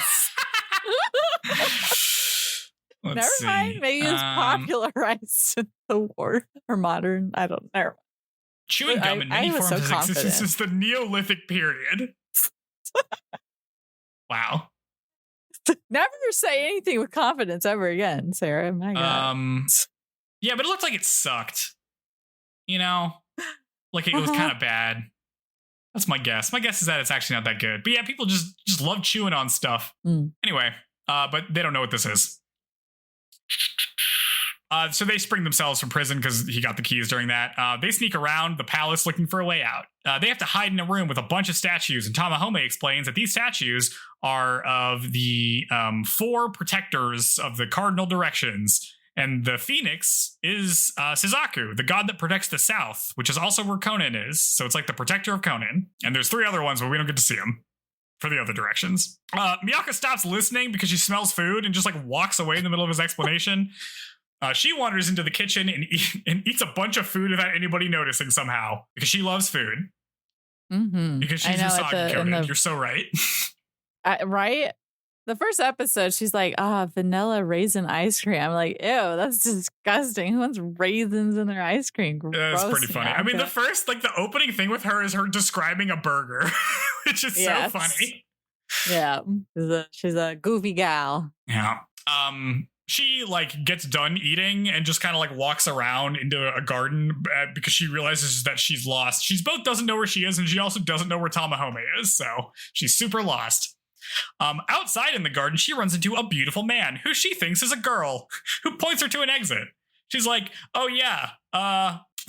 Never mind. Maybe it was popularized in the war or modern. I don't know. Chewing gum in many forms has existed since the Neolithic period. Wow. Never say anything with confidence ever again, Sarah. My God. Yeah, but it looked like it sucked. You know, like it was kind of bad. That's my guess. My guess is that it's actually not that good. But yeah, people just love chewing on stuff. Anyway, but they don't know what this is. So they spring themselves from prison because he got the keys during that. They sneak around the palace looking for a way out. They have to hide in a room with a bunch of statues, and Tamahome explains that these statues are of the 4 protectors of the cardinal directions, And the phoenix is Suzaku, the god that protects the south, which is also where Conan is. So it's like the protector of Conan. And there's 3 other ones, but we don't get to see them for the other directions. Miaka stops listening because she smells food and just like walks away in the middle of his explanation. She wanders into the kitchen and eats a bunch of food without anybody noticing somehow because she loves food. Mm-hmm. Because she's Usagi Conan. You're so right. Right? The first episode, she's like, vanilla raisin ice cream. I'm like, ew, that's disgusting. Who wants raisins in their ice cream? That's pretty funny. I mean, the opening thing with her is her describing a burger, which is so funny. Yeah. She's a goofy gal. Yeah. She like gets done eating and just kind of like walks around into a garden because she realizes that she's lost. She's both doesn't know where she is and she also doesn't know where Tamahome is. So she's super lost. Outside in the garden, she runs into a beautiful man who she thinks is a girl who points her to an exit. She's like, oh yeah,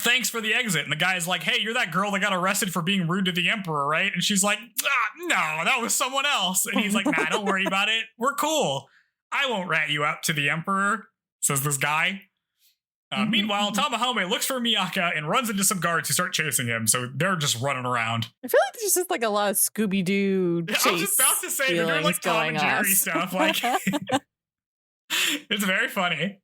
thanks for the exit. And the guy's like, hey, you're that girl that got arrested for being rude to the emperor, right? And she's like, no, that was someone else. And he's like, nah, don't worry about it. We're cool. I won't rat you out to the emperor, says this guy. Meanwhile, Tamahome looks for Miaka and runs into some guards who start chasing him. So they're just running around. I feel like there's just like a lot of Scooby-Doo chase. I was just about to say, they're doing like Tom and Jerry stuff. Like, it's very funny.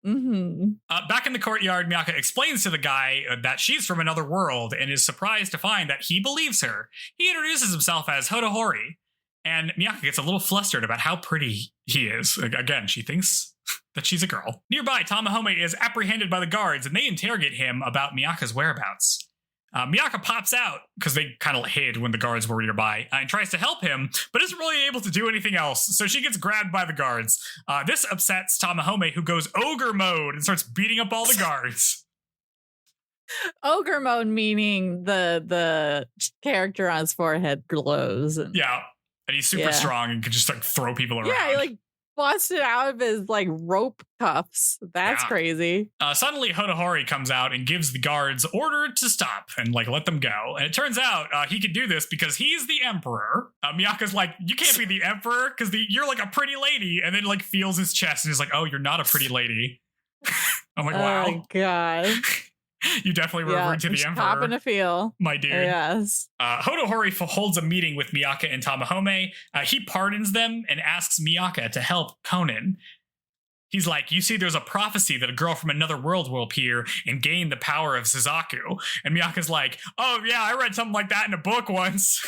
Back in the courtyard, Miaka explains to the guy that she's from another world and is surprised to find that he believes her. He introduces himself as Hotohori, and Miaka gets a little flustered about how pretty he is. Again, she thinks that she's a girl. Nearby, Tamahome is apprehended by the guards, and they interrogate him about Miyaka's whereabouts. Miaka pops out, because they kind of hid when the guards were nearby, and tries to help him, but isn't really able to do anything else, so she gets grabbed by the guards. This upsets Tamahome, who goes ogre mode and starts beating up all the guards. Ogre mode meaning the character on his forehead glows. Yeah, and he's super strong and can just like throw people around. Yeah, he like busted out of his like rope cuffs. That's crazy. Suddenly Hotohori comes out and gives the guards order to stop and like let them go. And it turns out he can do this because he's the emperor. Miyaka's like, you can't be the emperor because you're like a pretty lady. And then like feels his chest and is like, oh, you're not a pretty lady. I'm like, wow. Oh my god. You definitely referred to the emperor. Popping a feel. My dude. Yes. Hotohori holds a meeting with Miaka and Tamahome. He pardons them and asks Miaka to help Conan. He's like, you see, there's a prophecy that a girl from another world will appear and gain the power of Suzaku. And Miyaka's like, oh yeah, I read something like that in a book once.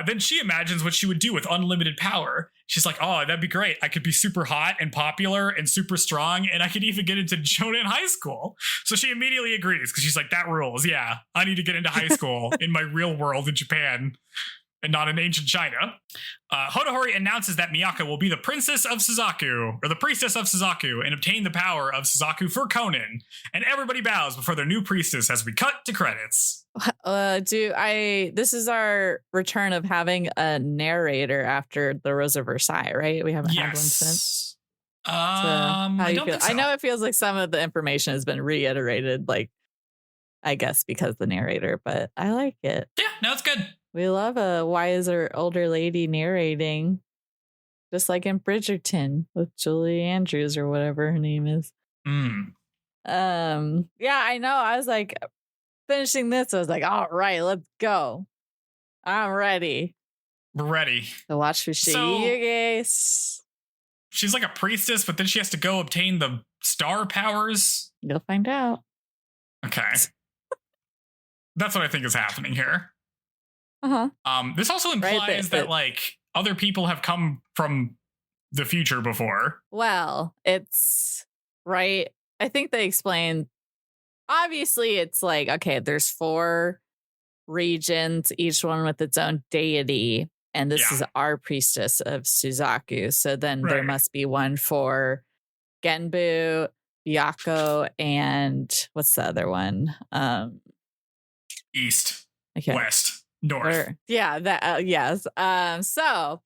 Then she imagines what she would do with unlimited power. She's like, oh, that'd be great. I could be super hot and popular and super strong, and I could even get into Jonan High School. So she immediately agrees because she's like, that rules. Yeah, I need to get into high school in my real world in Japan and not in ancient China. Hotohori announces that Miaka will be the princess of Suzaku, or the priestess of Suzaku, and obtain the power of Suzaku for Conan. And everybody bows before their new priestess as we cut to credits. This is our return of having a narrator after the Rose of Versailles, right? We haven't had one since. I don't think so. I know it feels like some of the information has been reiterated, like, I guess because the narrator, but I like it. Yeah, no, it's good. We love a wiser older lady narrating, just like in Bridgerton with Julie Andrews or whatever her name is. Yeah, I know. I was like finishing this. I was like, all right, let's go. I'm ready. We're ready to watch Fushigi Yuugi. She's like a priestess, but then she has to go obtain the star powers. You'll find out. Okay. That's what I think is happening here. This also implies that like other people have come from the future before. Well, it's right. I think they explained. Obviously, it's like, okay, there's 4 regions, each one with its own deity. And this is our priestess of Suzaku. So then there must be one for Genbu, Byakko, and what's the other one? East, West. North. Yes. So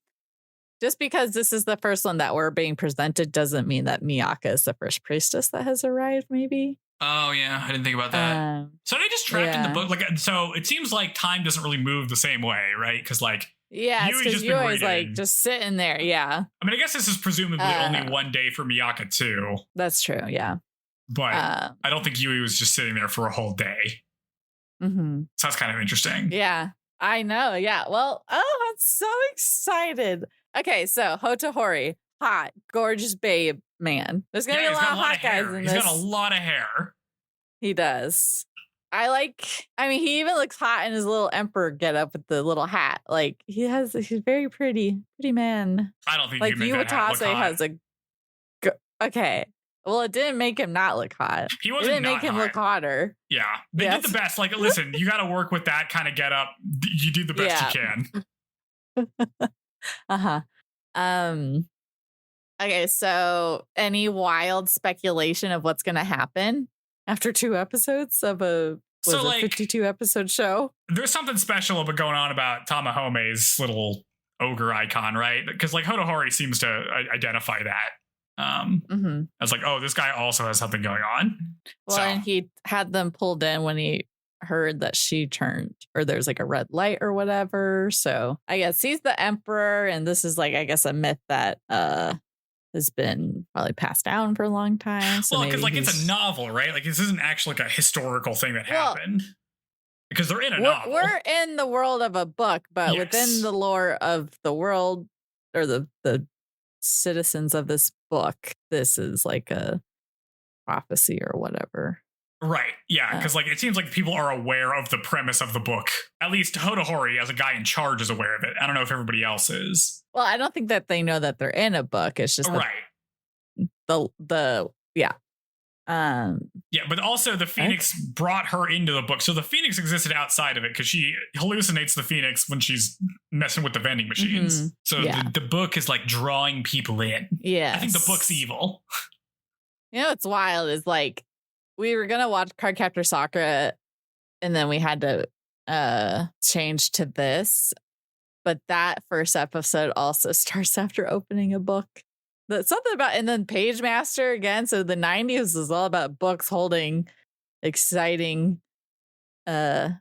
just because this is the first one that we're being presented doesn't mean that Miaka is the first priestess that has arrived, maybe. Oh, yeah. I didn't think about that. So they just trapped in the book. Like, so it seems like time doesn't really move the same way, right? Because like Yeah, it's Yui's because just you been always reading. like just sitting there. Yeah, I mean, I guess this is presumably only one day for Miaka too. that's true. Yeah, But I don't think Yui was just sitting there for a whole day. mm-hmm. So that's kind of interesting. Yeah, I know. Yeah. Well, I'm so excited. Okay, so Hotohori, hot, gorgeous babe, man. There's gonna be a lot of hot guys in He's this. got a lot of hair. He does. I mean, he even looks hot in his little emperor getup with the little hat. Like he's very pretty man. I don't think Like you can make that hat look Yuwatase hot. has okay. Well, it didn't make him not look hot. He It wasn't didn't not make him hot. look hotter. Yeah, they did the best. Like, listen, you got to work with that kind of get up. You do the best you can. Okay, so any wild speculation of what's going to happen after 2 episodes of a 52 episode show? There's something special going on about Tamahome's little ogre icon, right? Because like Hotohori seems to identify that. I was like, oh, this guy also has something going on. Well, and he had them pulled in when he heard that she turned, or there's like a red light or whatever. So I guess he's the emperor, and this is like, I guess, a myth that has been probably passed down for a long time. So well, because like it's a novel, right? Like this isn't actually like a historical thing that happened. Because they're in a novel. We're in the world of a book, but within the lore of the world, or the citizens of this book, this is like a prophecy or whatever. Right. Yeah. Because like it seems like people are aware of the premise of the book. At least Hotohori, as a guy in charge, is aware of it. I don't know if everybody else is. Well, I don't think that they know that they're in a book. It's just but also the Phoenix brought her into the book. So the Phoenix existed outside of it because she hallucinates the Phoenix when she's messing with the vending machines. So the book is like drawing people in. Yeah. I think the book's evil. You know what's wild is like we were gonna watch Cardcaptor Sakura and then we had to change to this. But that first episode also starts after opening a book. That's something about, and then Pagemaster again. So the 90s was all about books holding exciting adventures.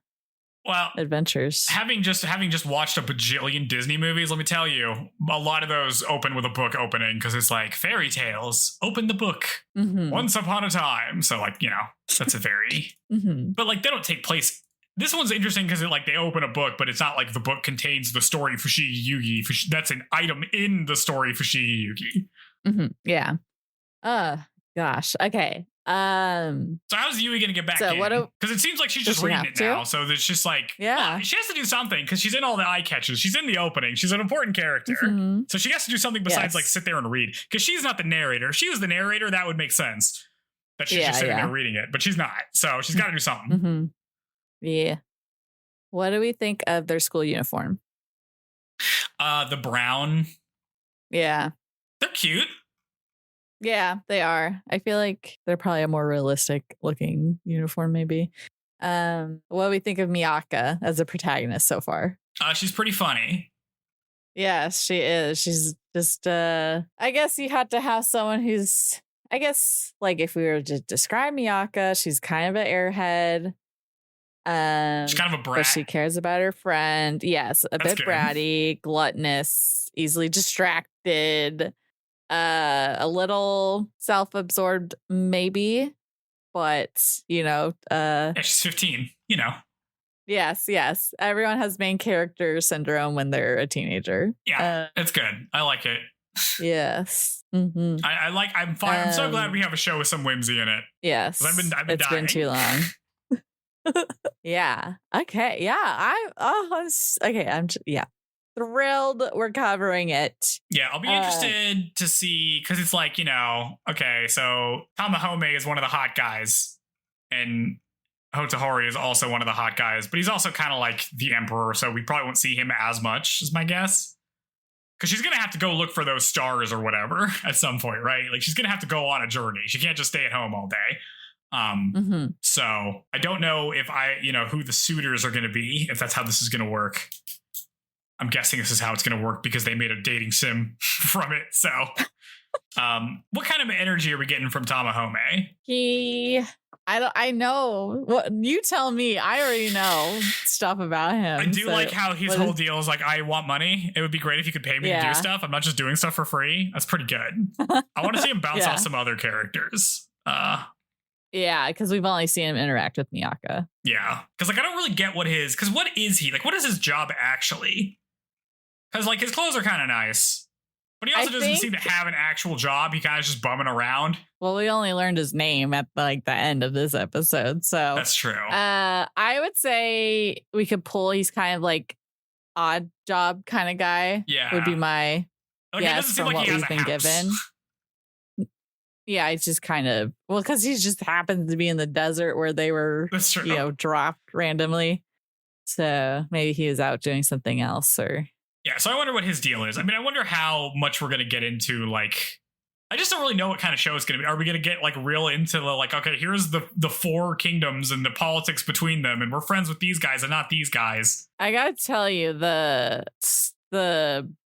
Having just watched a bajillion Disney movies, let me tell you, a lot of those open with a book opening because it's like fairy tales. Open the book. Once upon a time. So like, you know, that's a very but like they don't take place. This one's interesting because they open a book, but it's not like the book contains the story Fushigi Yuugi. That's an item in the story Fushigi Yuugi. Yeah. Gosh. Okay. So how's Yui gonna get back in? Because it seems like she's just reading it now. So it's just like, well, she has to do something because she's in all the eye catches. She's in the opening. She's an important character. So she has to do something besides like sit there and read. Because she's not the narrator. If she was the narrator, that would make sense. That she's just sitting there reading it. But she's not. So she's got to do something. Yeah. What do we think of their school uniform? The brown. Yeah. They're cute. Yeah, they are. I feel like they're probably a more realistic looking uniform, maybe. What do we think of Miaka as a protagonist so far? She's pretty funny. Yes, she is. She's just I guess you had to have someone who's, I guess, like if we were to describe Miaka, she's kind of an airhead. She's kind of a brat. But she cares about her friend. Yes, That's bit good. bratty, gluttonous, easily distracted, a little self-absorbed, maybe, but yeah, she's 15. You know. Yes. Everyone has main character syndrome when they're a teenager. Yeah, it's good. I like it. Yes. I'm fine. I'm so glad we have a show with some whimsy in it. Yes. I've been It's dying. been too long. Yeah. Okay. Yeah. I'm thrilled we're covering it. Yeah, I'll be interested to see, because it's like, okay, so Tamahome is one of the hot guys, and Hotohori is also one of the hot guys, but he's also kind of like the emperor, so we probably won't see him as much, is my guess. Because she's going to have to go look for those stars or whatever at some point, right? Like, she's going to have to go on a journey. She can't just stay at home all day. So I don't know if who the suitors are going to be, if that's how this is going to work. I'm guessing this is how it's going to work because they made a dating sim from it. So what kind of energy are we getting from Tamahome? He I know. What you tell me. I already know stuff about him. I do like how his whole deal is like, I want money. It would be great if you could pay me to do stuff. I'm not just doing stuff for free. That's pretty good. I want to see him bounce off some other characters. Yeah, because we've only seen him interact with Miaka. Yeah, because like I don't really get what is he? Like, what is his job actually? Because like his clothes are kind of nice. But he also doesn't seem to have an actual job. He kind of just bumming around. Well, we only learned his name at like the end of this episode, so that's true. I would say we could pull. He's kind of like odd job kind of guy. Yeah, would be my guess from what we've been given. Yeah, it's just kind of because he just happens to be in the desert where they were, dropped randomly. So maybe he was out doing something else, or. Yeah, so I wonder what his deal is. I mean, I wonder how much we're going to get into, like, I just don't really know what kind of show it's going to be. Are we going to get, like, real into the, like, okay, here's the four kingdoms and the politics between them, and we're friends with these guys and not these guys? I got to tell you, the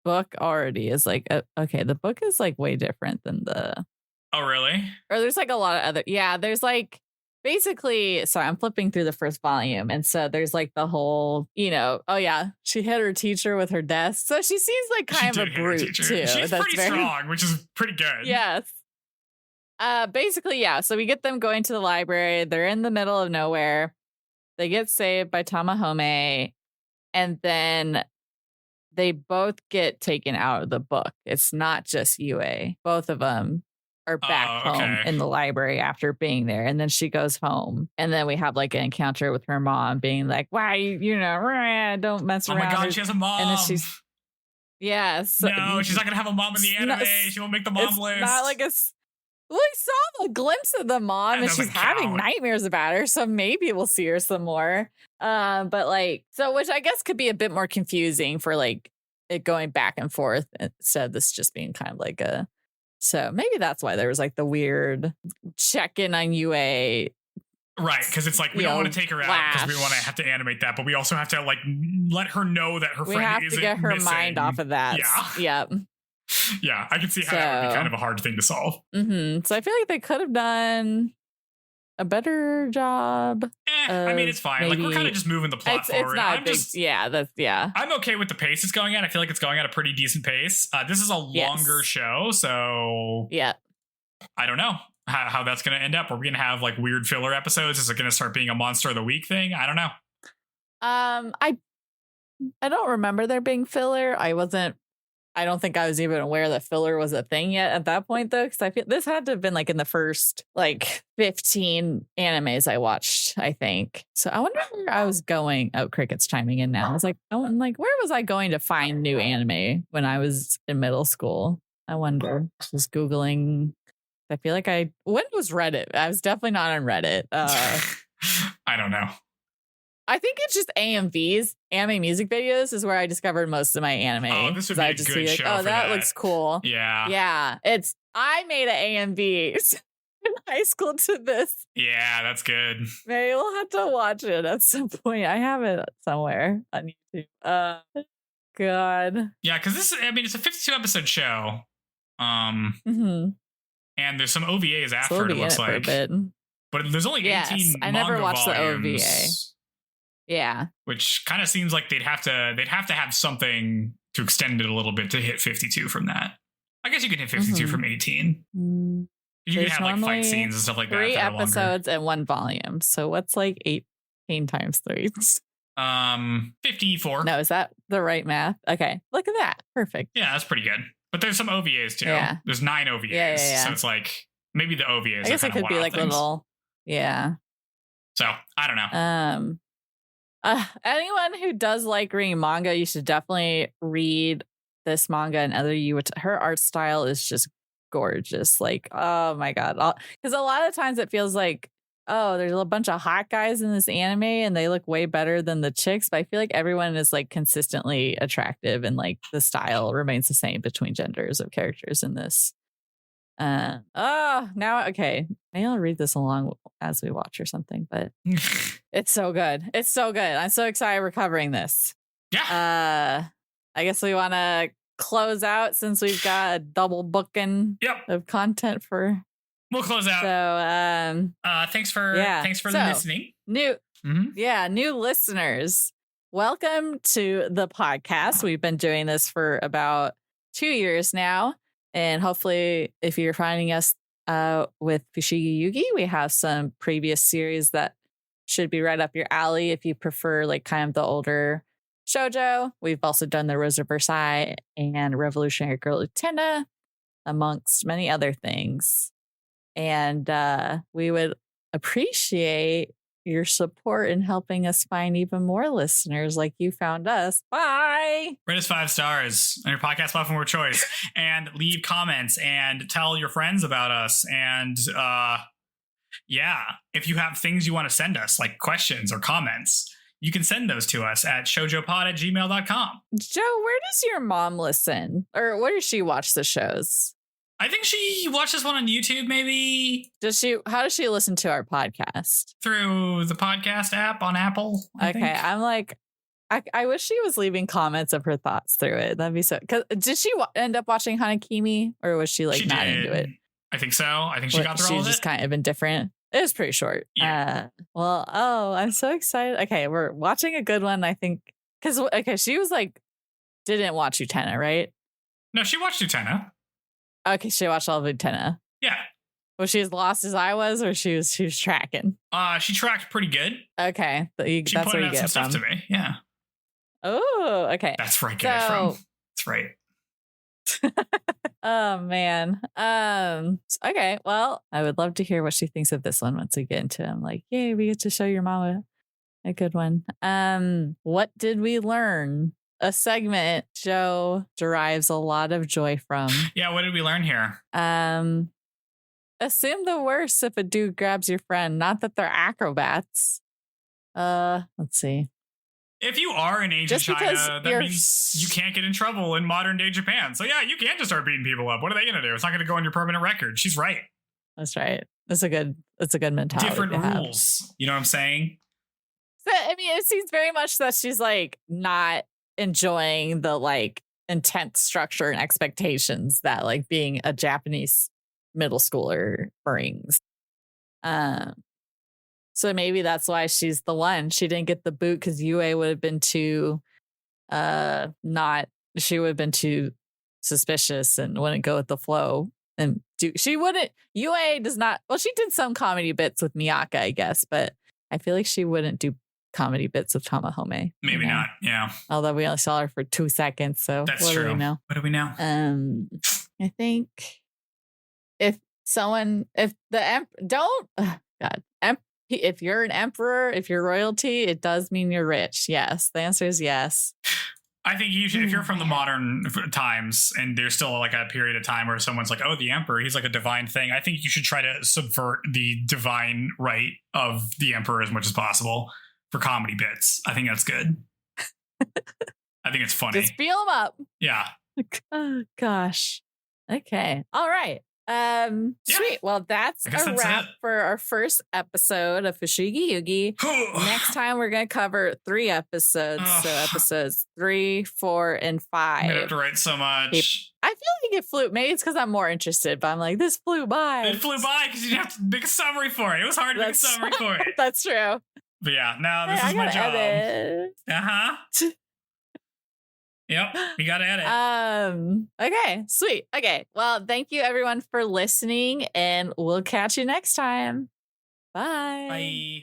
book already is, like, okay, the book is, like, way different than the... Oh, really? Or there's, like, a lot of other... Yeah, there's, like... Basically, sorry, I'm flipping through the first volume. And so there's like the whole, oh yeah, she hit her teacher with her desk. So she seems like kind of a brute too. She's pretty strong, which is pretty good. Yes. Basically, yeah. So we get them going to the library. They're in the middle of nowhere. They get saved by Tamahome. And then they both get taken out of the book. It's not just Yue. Both of them are back home in the library after being there, and then she goes home, and then we have like an encounter with her mom being like, why don't mess around. Oh my god, she has a mom. And then she's no, she's not gonna have a mom in the anime. She won't make the mom list. Not like we saw a glimpse of the mom, and she's having nightmares about her, so maybe we'll see her some more. But like, so which I guess could be a bit more confusing for like it going back and forth instead of this just being kind of like a. So maybe that's why there was like the weird check-in on UA. Right, because it's like we don't want to take her out because we want to have to animate that, but we also have to like let her know that her friend isn't missing. We have to get her mind off of that. Yeah. Yep. Yeah, I can see how that would be kind of a hard thing to solve. Mm-hmm. So I feel like they could have done a better job. I mean, it's fine. Like we're kind of just moving the plot forward. It's not I'm okay with the pace it's going at. I feel like it's going at a pretty decent pace. This is a longer show, so yeah. I don't know how that's going to end up. Are we going to have like weird filler episodes? Is it going to start being a monster of the week thing? I don't know. I don't remember there being filler. I don't think I was even aware that filler was a thing yet at that point, though, because I feel this had to have been like in the first like 15 animes I watched, I think. So I wonder where I was going. Oh, Cricket's chiming in now. I was like, I'm like, where was I going to find new anime when I was in middle school? I wonder. Just Googling. I feel like when was Reddit? I was definitely not on Reddit. I don't know. I think it's just AMVs, anime music videos, is where I discovered most of my anime. Oh, this would be a good show. Oh, that looks cool. Yeah. Yeah. I made an AMV in high school to this. Yeah, that's good. Maybe we'll have to watch it at some point. I have it somewhere on YouTube. God. Yeah, because it's a 52 episode show. Mm-hmm. And there's some OVAs after it looks like. But there's only 18 I never watched volumes, the OVA. Yeah. Which kind of seems like they'd have to have something to extend it a little bit to hit 52 from that. I guess you could hit 52 from 18. You could have like fight scenes and stuff like that. 3 episodes and 1 volume. So what's like 18 times 3? 54. No, is that the right math? Okay. Look at that. Perfect. Yeah, that's pretty good. But there's some OVAs too. Yeah. There's 9 OVAs. Yeah. So it's like maybe the OVAs. I guess it could be like things. Little. Yeah. So I don't know. Anyone who does like reading manga, you should definitely read this manga and other her art style is just gorgeous. Like, oh my god. Because a lot of times it feels like, oh, there's a bunch of hot guys in this anime and they look way better than the chicks. But I feel like everyone is like consistently attractive and like the style remains the same between genders of characters in this. Okay. Maybe I'll read this along as we watch or something, but it's so good. It's so good. I'm so excited we're covering this. Yeah. I guess we want to close out since we've got a double booking of content for We'll close out. So thanks for listening. New listeners. Welcome to the podcast. We've been doing this for about 2 years now. And hopefully, if you're finding us with Fushigi Yuugi, we have some previous series that should be right up your alley if you prefer like kind of the older shoujo. We've also done the Rose of Versailles and Revolutionary Girl Utena, amongst many other things. And we would appreciate your support in helping us find even more listeners like you found us. Bye. Rate us 5 stars on your podcast platform of choice and leave comments and tell your friends about us. And if you have things you want to send us, like questions or comments, you can send those to us at shoujopod@gmail.com. Joe, where does your mom listen? Or where does she watch the shows? I think she watches one on YouTube, maybe. How does she listen to our podcast? Through the podcast app on Apple. I think. I'm like, I wish she was leaving comments of her thoughts through it. That'd be so. Cause did she end up watching Hanakimi, or was she like not into it? I think so. I think she got through all of it. She's just kind of indifferent. It was pretty short. Yeah. I'm so excited. Okay, we're watching a good one. I think because she was like, didn't watch Utena, right? No, she watched Utena. Okay, she watched all of Utena. Yeah. Was she as lost as I was, or she was tracking? She tracked pretty good. Okay, she that's where you out get some from. stuff to me. Yeah. Oh, okay. That's where I get it from. That's right. Oh man. Okay. Well, I would love to hear what she thinks of this one once we get into it. I'm like, yay, we get to show your mama a good one. What did we learn? A segment Joe derives a lot of joy from. Yeah, what did we learn here? Assume the worst if a dude grabs your friend. Not that they're acrobats. Let's see. If you are in ancient China, that means you can't get in trouble in modern day Japan. So yeah, you can't just start beating people up. What are they going to do? It's not going to go on your permanent record. She's right. That's right. It's a good mentality. Different rules. You know what I'm saying? So, I mean, it seems very much that she's like not enjoying the like intense structure and expectations that like being a Japanese middle schooler brings. So maybe that's why she's the one. She didn't get the boot because Yue would have been too she would have been too suspicious and wouldn't go with the flow. And Yue does not, well, she did some comedy bits with Miaka, I guess, but I feel like she wouldn't do comedy bits with Tamahome. Maybe not, yeah. Although we only saw her for 2 seconds, so that's true. Do we know? What do we know? I think if you're an emperor, if you're royalty, it does mean you're rich. Yes, the answer is yes. I think you should, if you're from the modern times and there's still like a period of time where someone's like, oh, the emperor, he's like a divine thing. I think you should try to subvert the divine right of the emperor as much as possible for comedy bits. I think that's good. I think it's funny. Just feel them up. Yeah. Oh, gosh. Okay. All right. Sweet. Well, that's a wrap for our first episode of Fushigi Yuugi. Next time we're going to cover 3 episodes. So episodes 3, 4, and 5. I'm going to have to write so much. I feel like it flew. Maybe it's because I'm more interested, but I'm like, this flew by. It flew by because you didn't have to make a summary for it. It was hard to make a summary for it. That's true. But yeah, now this is my job. Uh-huh. Yep, you gotta edit. Okay, sweet. Okay, well, thank you everyone for listening, and we'll catch you next time. Bye. Bye.